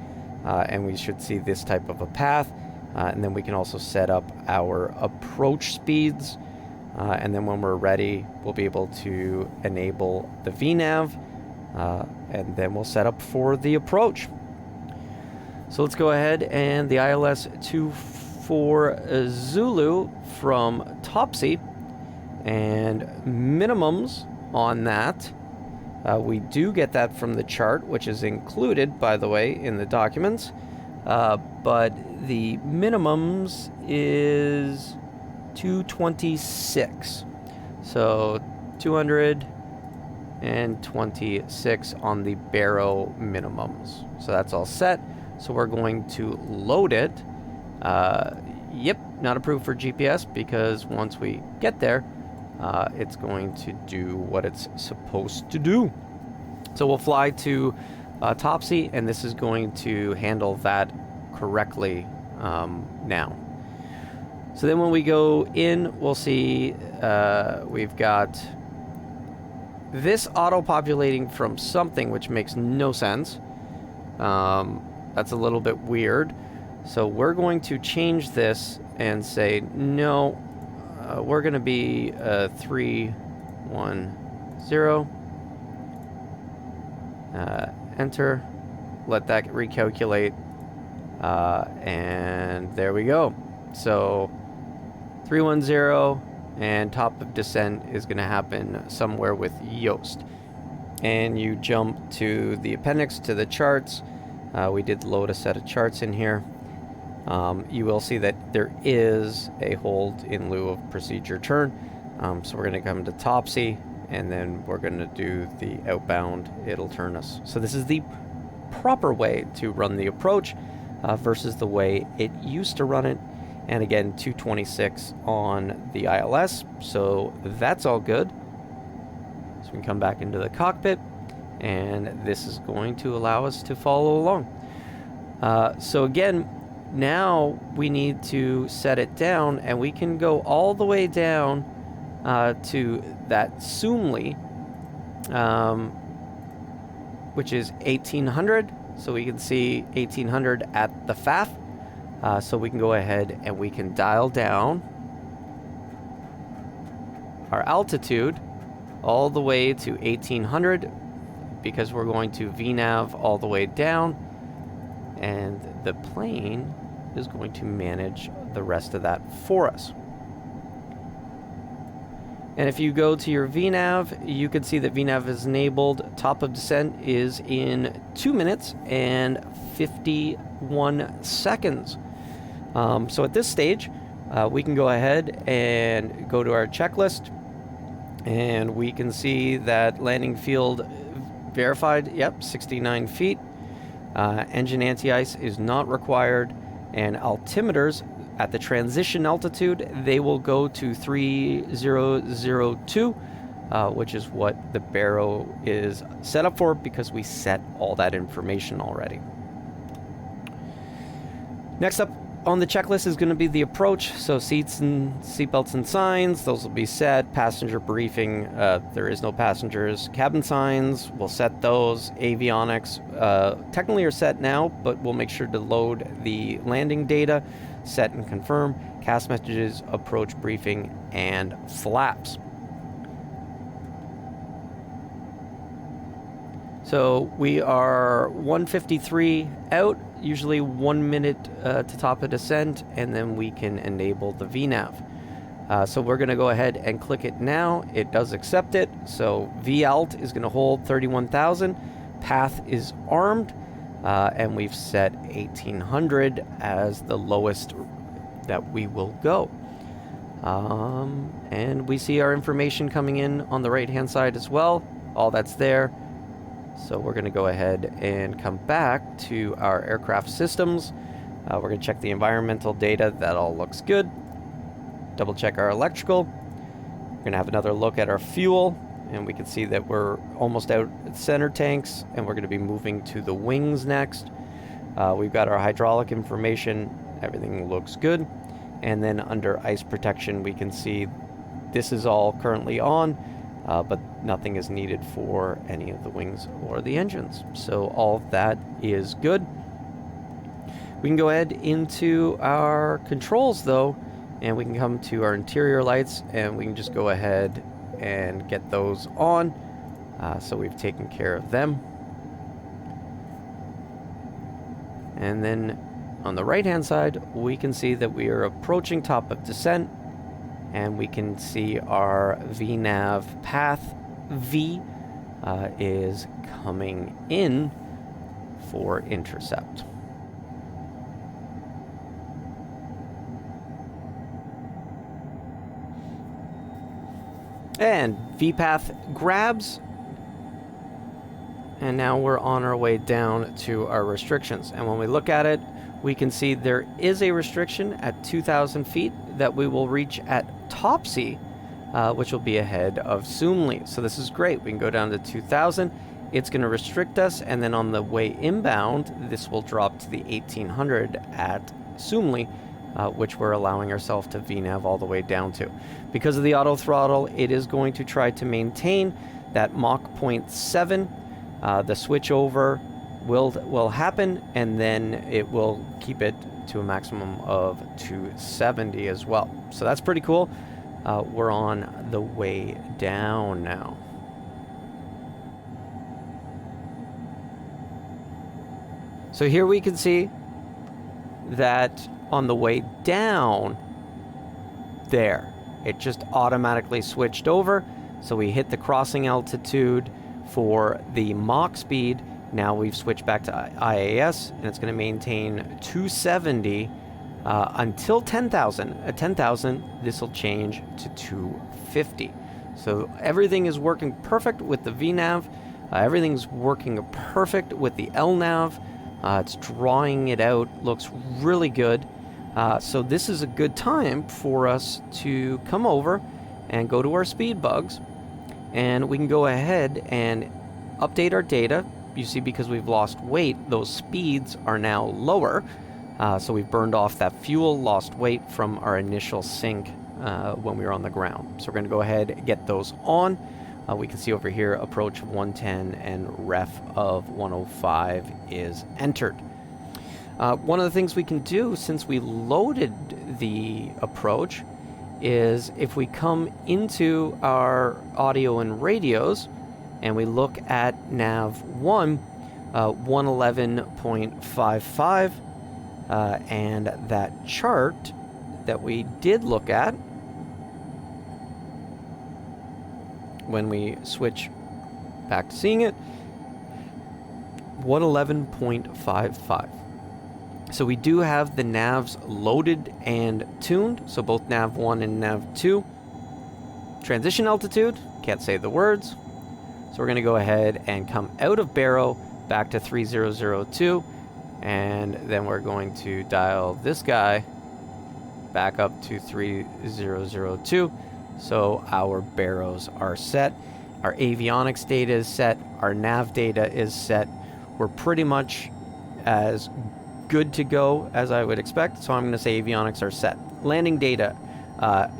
and we should see this type of a path. And then we can also set up our approach speeds, and then when we're ready, we'll be able to enable the VNAV, and then we'll set up for the approach. So let's go ahead, and the ILS 24 Zulu from Topsy, and minimums on that. We do get that from the chart, which is included, by the way, in the documents. But the minimums is 226. So 226 on the Baro minimums. So that's all set. So we're going to load it. Yep, not approved for GPS because once we get there, it's going to do what it's supposed to do. So we'll fly to Topsy, and this is going to handle that correctly now. So then when we go in, we'll see we've got this auto-populating from something which makes no sense. That's a little bit weird. So we're going to change this and say, no, we're going to be 310. Enter. Let that recalculate. And there we go. So 310, and top of descent is going to happen somewhere with Yoast. And you jump to the appendix to the charts. We did load a set of charts in here. You will see that there is a hold in lieu of procedure turn. So we're going to come to Topsy, and then we're going to do the outbound. It'll turn us. So this is the proper way to run the approach versus the way it used to run it. And again, 226 on the ILS. So that's all good. So we can come back into the cockpit, and this is going to allow us to follow along. So again, now we need to set it down, and we can go all the way down to that Soomley, which is 1800. So we can see 1800 at the FAF. So we can go ahead and we can dial down our altitude all the way to 1800 because we're going to VNAV all the way down, and the plane is going to manage the rest of that for us. And if you go to your VNAV, you can see that VNAV is enabled. Top of descent is in 2 minutes and 51 seconds. So at this stage, we can go ahead and go to our checklist, and we can see that landing field verified, yep, 69 feet. Engine anti-ice is not required, and altimeters at the transition altitude, they will go to 3002, which is what the Baro is set up for because we set all that information already. Next up on the checklist is going to be the approach. So seats and seatbelts and signs, those will be set. Passenger briefing, there is no passengers. Cabin signs, we'll set those. Avionics, technically are set now, but we'll make sure to load the landing data, set and confirm. CAS messages, approach briefing, and flaps. So we are 153 out, usually 1 minute to top of descent, and then we can enable the VNAV. So we're going to go ahead and click it now. It does accept it. So VALT is going to hold 31,000. Path is armed, and we've set 1800 as the lowest that we will go. And we see our information coming in on the right-hand side as well. All that's there. So we're going to go ahead and come back to our aircraft systems. We're going to check the environmental data. That all looks good. Double check our electrical. We're going to have another look at our fuel, and we can see that we're almost out at center tanks, and we're going to be moving to the wings next. We've got our hydraulic information. Everything looks good. And then under ice protection, we can see this is all currently on. But nothing is needed for any of the wings or the engines. So all of that is good. We can go ahead into our controls though, and we can come to our interior lights, and we can just go ahead and get those on. So we've taken care of them. And then on the right hand side, we can see that we are approaching top of descent. And we can see our VNAV path V is coming in for intercept. And VPATH grabs. And now we're on our way down to our restrictions. And when we look at it, we can see there is a restriction at 2,000 feet that we will reach at Topsy, which will be ahead of Soomley. So this is great. We can go down to 2,000. It's going to restrict us, and then on the way inbound, this will drop to the 1,800 at Soomley, which we're allowing ourselves to VNAV all the way down to. Because of the auto throttle, it is going to try to maintain that Mach 0.7. The switch over will happen, and then it will keep it to a maximum of 270 as well. So that's pretty cool. We're on the way down now. So here we can see that on the way down there, it just automatically switched over. So we hit the crossing altitude for the Mach speed. Now we've switched back to IAS, and it's going to maintain 270 until 10,000. At 10,000, this will change to 250. So everything is working perfect with the VNAV. Everything's working perfect with the LNAV. It's drawing it out. Looks really good. So this is a good time for us to come over and go to our speed bugs. And we can go ahead and update our data. You see, because we've lost weight, those speeds are now lower. So we've burned off that fuel, lost weight from our initial sync when we were on the ground. So we're going to go ahead and get those on. We can see over here, approach of 110 and ref of 105 is entered. One of the things we can do, since we loaded the approach, is if we come into our audio and radios, and we look at Nav 1, 111.55, and that chart that we did look at when we switch back to seeing it, 111.55. So we do have the navs loaded and tuned, so both Nav 1 and Nav 2. Transition altitude, can't say the words. So we're going to go ahead and come out of Baro back to 3002, and then we're going to dial this guy back up to 3002. So our Baros are set, our avionics data is set, our nav data is set. We're pretty much as good to go, as I would expect, so I'm going to say avionics are set. Landing data.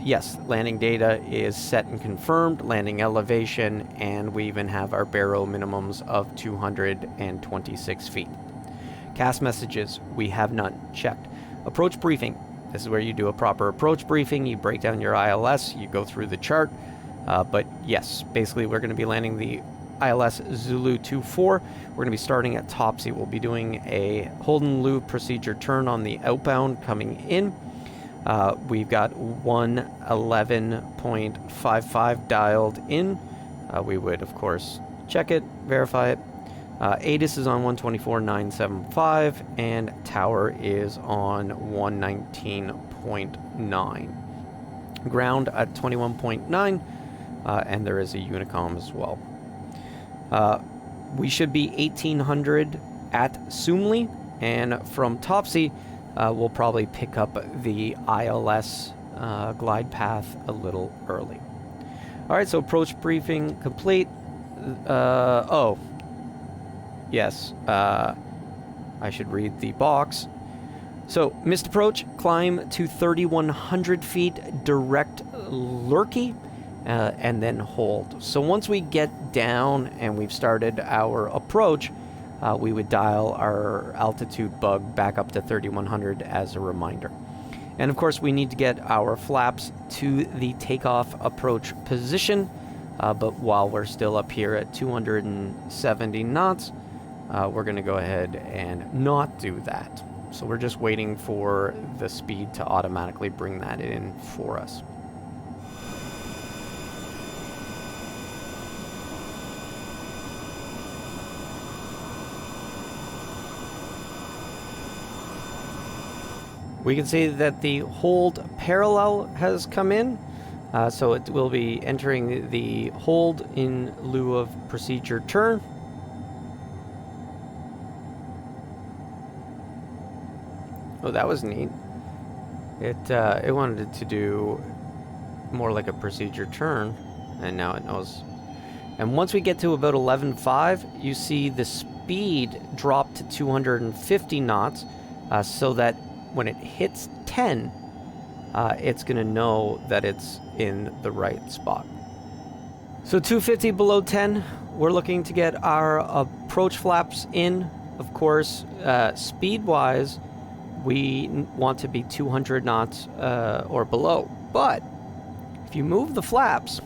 Yes, landing data is set and confirmed, landing elevation, and we even have our Baro minimums of 226 feet. CAS messages, we have none. Checked. Approach briefing. This is where you do a proper approach briefing. You break down your ILS, you go through the chart. But yes, basically we're going to be landing the ILS Zulu 24. We're going to be starting at Topsy. We'll be doing a hold and loop procedure turn on the outbound coming in. We've got 111.55 dialed in. We would, of course, check it, verify it. ATIS is on 124.975, and tower is on 119.9. Ground at 21.9, and there is a Unicom as well. We should be 1800 at Sumli, and from Topsy, we'll probably pick up the ILS glide path a little early. All right, so approach briefing complete. Oh, yes, I should read the box. So, missed approach, climb to 3,100 feet, direct lurky, and then hold. So once we get down and we've started our approach, we would dial our altitude bug back up to 3,100 as a reminder. And of course, we need to get our flaps to the takeoff approach position, but while we're still up here at 270 knots, we're going to go ahead and not do that. So we're just waiting for the speed to automatically bring that in for us. We can see that the hold parallel has come in, so it will be entering the hold in lieu of procedure turn. Oh, that was neat. It wanted it to do more like a procedure turn, and now it knows. And once we get to about 11.5, you see the speed drop to 250 knots, so that when it hits 10, it's going to know that it's in the right spot. So 250 below 10, we're looking to get our approach flaps in. Of course, speed-wise, we want to be 200 knots or below. But if you move the flaps,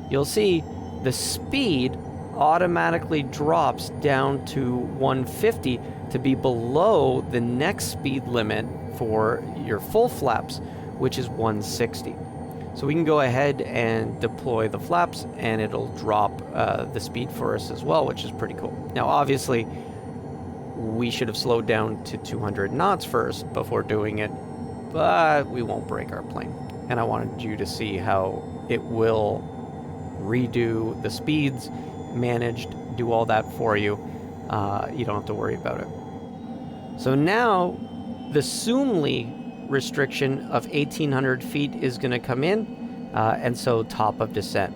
you'll see the speed automatically drops down to 150 to be below the next speed limit for your full flaps, which is 160. So we can go ahead and deploy the flaps, and it'll drop the speed for us as well, which is pretty cool. Now, obviously, we should have slowed down to 200 knots first before doing it, but we won't break our plane. And I wanted you to see how it will redo the speeds, managed, do all that for you. You don't have to worry about it. So now the Sumli restriction of 1,800 feet is going to come in, and so top of descent.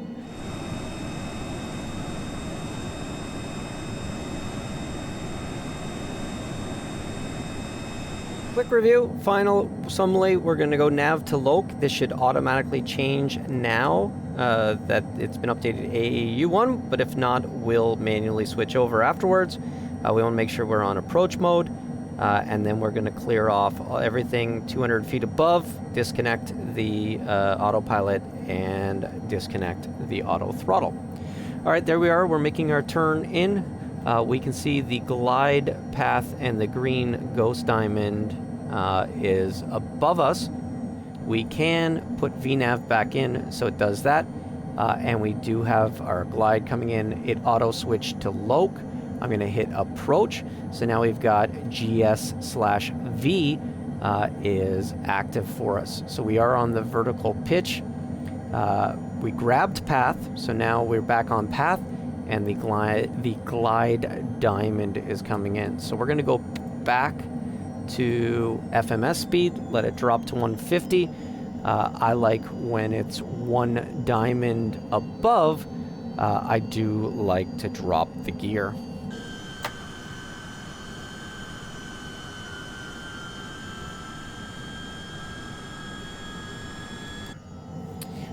Quick review, final Sumli, we're going to go nav to loc. This should automatically change now that it's been updated AAU1, but if not, we'll manually switch over afterwards. We want to make sure we're on approach mode, and then we're going to clear off everything 200 feet above, disconnect the autopilot, and disconnect the auto throttle. All right, there we are. We're making our turn in. We can see the glide path and the green ghost diamond is above us. We can put VNAV back in, so it does that. And we do have our glide coming in. It auto switched to loc. I'm going to hit approach. So now we've got GS/V is active for us. So we are on the vertical pitch. We grabbed path, so now we're back on path, and the glide diamond is coming in. So we're going to go back to FMS speed, let it drop to 150. I like when it's one diamond above, I do like to drop the gear.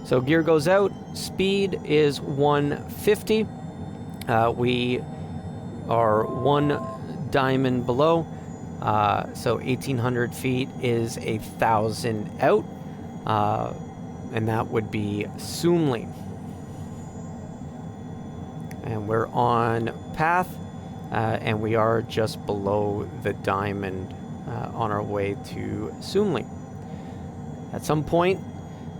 So gear goes out, speed is 150. We are 1 diamond below, so 1,800 feet is 1,000 out, and that would be Soomli. And we're on path, and we are just below the diamond on our way to Soomli. At some point,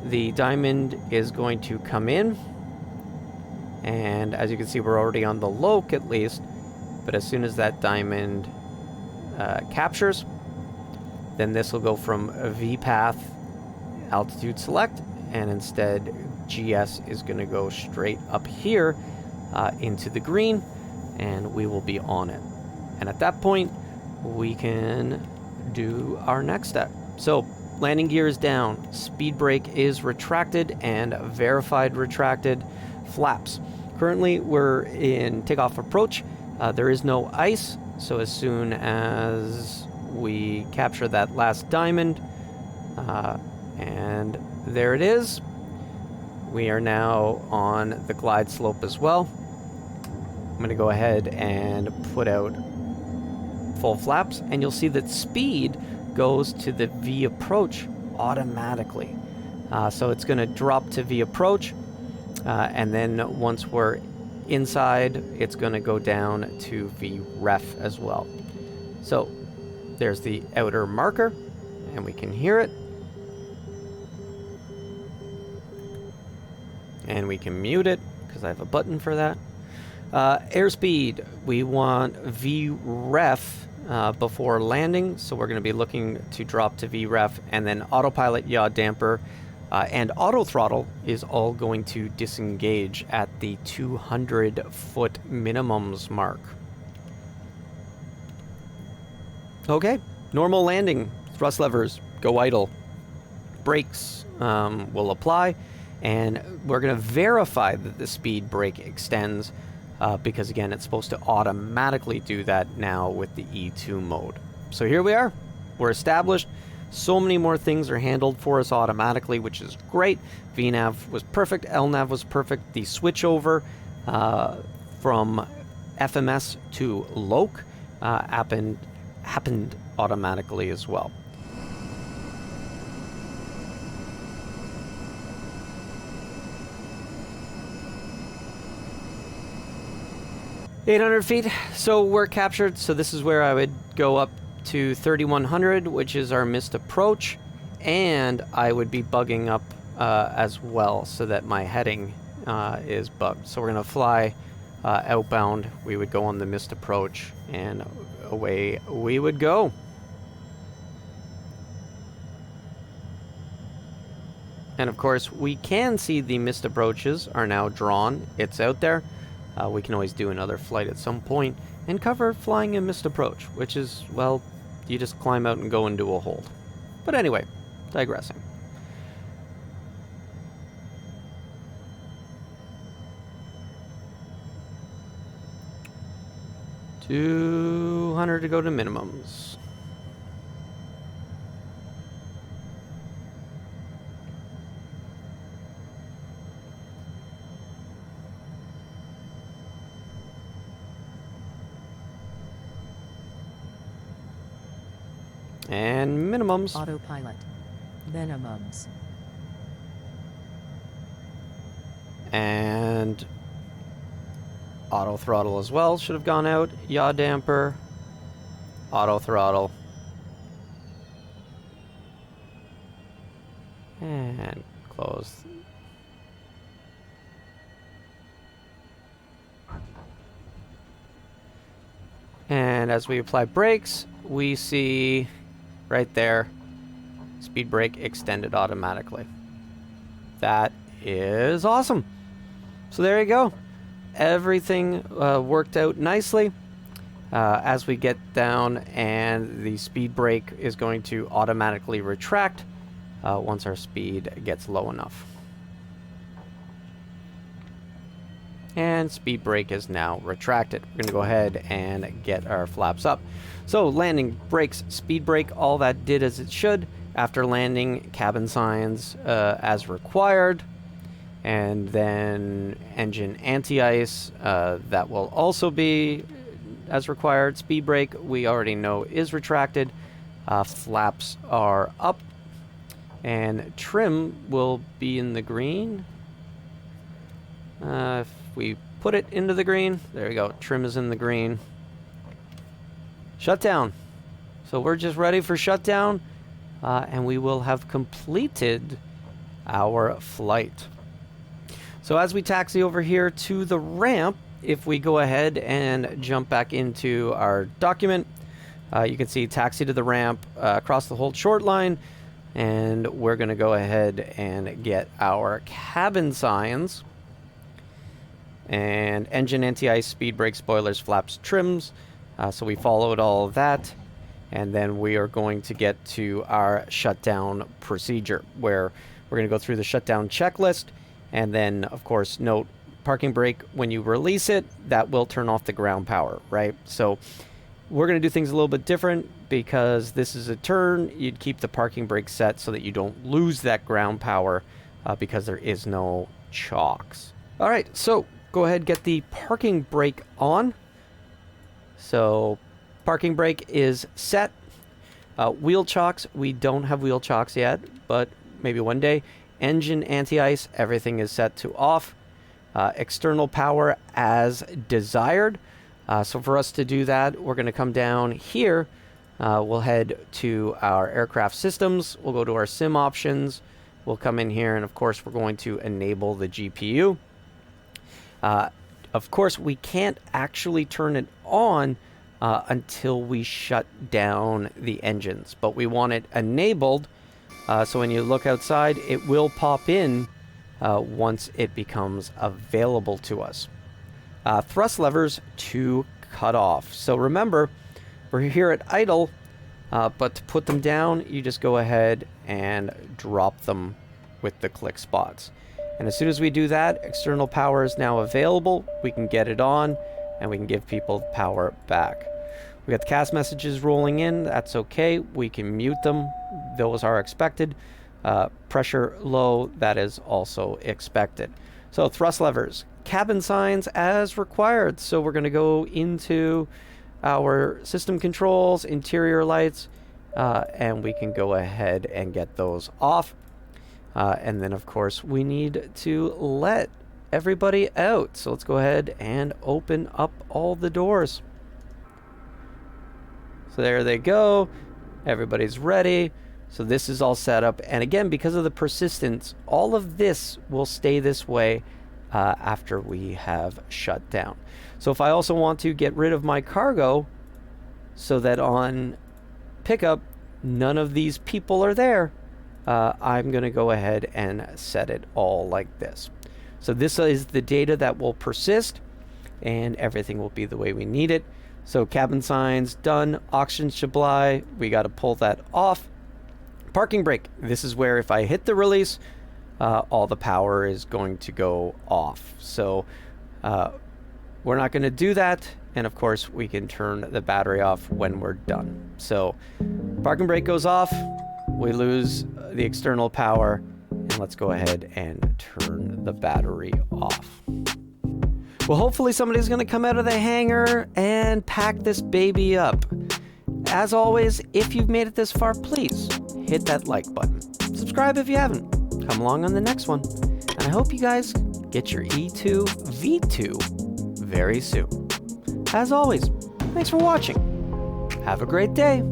the diamond is going to come in, and as you can see, we're already on the Loke at least, but as soon as that diamond captures, then this will go from a VPATH altitude select, and instead GS is going to go straight up here into the green, and we will be on it. And at that point, we can do our next step. So landing gear is down, speed brake is retracted and verified retracted, flaps. Currently we're in takeoff approach. There is no ice, so as soon as we capture that last diamond, and there it is, we are now on the glide slope as well. I'm going to go ahead and put out full flaps, and you'll see that speed goes to the V approach automatically. So it's going to drop to V approach, and then once we're inside, it's going to go down to V ref as well. So there's the outer marker, and we can hear it. And we can mute it, because I have a button for that. Airspeed, we want VREF before landing, so we're going to be looking to drop to VREF, and then autopilot, yaw damper, and auto throttle is all going to disengage at the 200-foot minimums mark. Okay, normal landing, thrust levers go idle, brakes will apply, and we're going to verify that the speed brake extends, because again, it's supposed to automatically do that now with the E2 mode. So here we are, we're established. So many more things are handled for us automatically, which is great. VNAV was perfect, LNAV was perfect. The switchover from FMS to Loke happened automatically as well. $800 feet, so we're captured. So this is where I would go up to 3,100, which is our missed approach, and I would be bugging up as well, so that my heading is bugged. So we're gonna fly outbound. We would go on the missed approach, and away we would go. And of course, we can see the missed approaches are now drawn. It's out there. We can always do another flight at some point and cover flying a missed approach, which is, well, you just climb out and go and do a hold. But anyway, digressing. $200 to go to minimums. And minimums. Autopilot. Minimums. And auto throttle as well should have gone out. Yaw damper. Auto throttle. And close. And as we apply brakes, we see right there, speed brake extended automatically. That is awesome. So there you go. Everything worked out nicely. As we get down, and the speed brake is going to automatically retract once our speed gets low enough. And speed brake is now retracted. We're going to go ahead and get our flaps up. So landing, brakes, speed brake, all that did as it should. After landing, cabin signs as required. And then engine anti-ice, that will also be as required. Speedbrake, we already know is retracted. Flaps are up. And trim will be in the green. If we put it into the green, there we go. Trim is in the green. Shutdown. So we're just ready for shutdown, and we will have completed our flight. So as we taxi over here to the ramp, if we go ahead and jump back into our document, you can see taxi to the ramp, across the hold short line, and we're going to go ahead and get our cabin signs and engine anti-ice, speed brake, spoilers, flaps, trims. So we followed all of that, and then we are going to get to our shutdown procedure, where we're going to go through the shutdown checklist, and then, of course, note parking brake, when you release it, that will turn off the ground power, right? So we're going to do things a little bit different, because this is a turn. You'd keep the parking brake set so that you don't lose that ground power, because there is no chocks. All right, so go ahead, get the parking brake on. So parking brake is set. Wheel chocks, we don't have wheel chocks yet, but maybe one day. Engine anti-ice, everything is set to off. External power as desired. So for us to do that, we're going to come down here. We'll head to our aircraft systems. We'll go to our sim options. We'll come in here, and of course, we're going to enable the GPU. Of course, we can't actually turn it on until we shut down the engines, but we want it enabled. So when you look outside, it will pop in once it becomes available to us. Thrust levers to cut off. So remember, we're here at idle, but to put them down, you just go ahead and drop them with the click spots. And as soon as we do that, external power is now available. We can get it on, and we can give people power back. We got the cast messages rolling in. That's okay. We can mute them. Those are expected. Pressure low, that is also expected. So thrust levers, cabin signs as required. So we're going to go into our system controls, interior lights, and we can go ahead and get those off. And then, of course, we need to let everybody out. So let's go ahead and open up all the doors. So there they go. Everybody's ready. So this is all set up. And again, because of the persistence, all of this will stay this way after we have shut down. So if I also want to get rid of my cargo so that on pickup, none of these people are there, I'm going to go ahead and set it all like this. So this is the data that will persist, and everything will be the way we need it. So cabin signs done, oxygen supply, we got to pull that off. Parking brake, this is where if I hit the release, all the power is going to go off. So we're not going to do that, and of course we can turn the battery off when we're done. So parking brake goes off, we lose the external power, and let's go ahead and turn the battery off. Well, hopefully somebody's going to come out of the hangar and pack this baby up. As always, if you've made it this far, please hit that like button. Subscribe if you haven't. Come along on the next one. And I hope you guys get your E2 V2 very soon. As always, thanks for watching. Have a great day.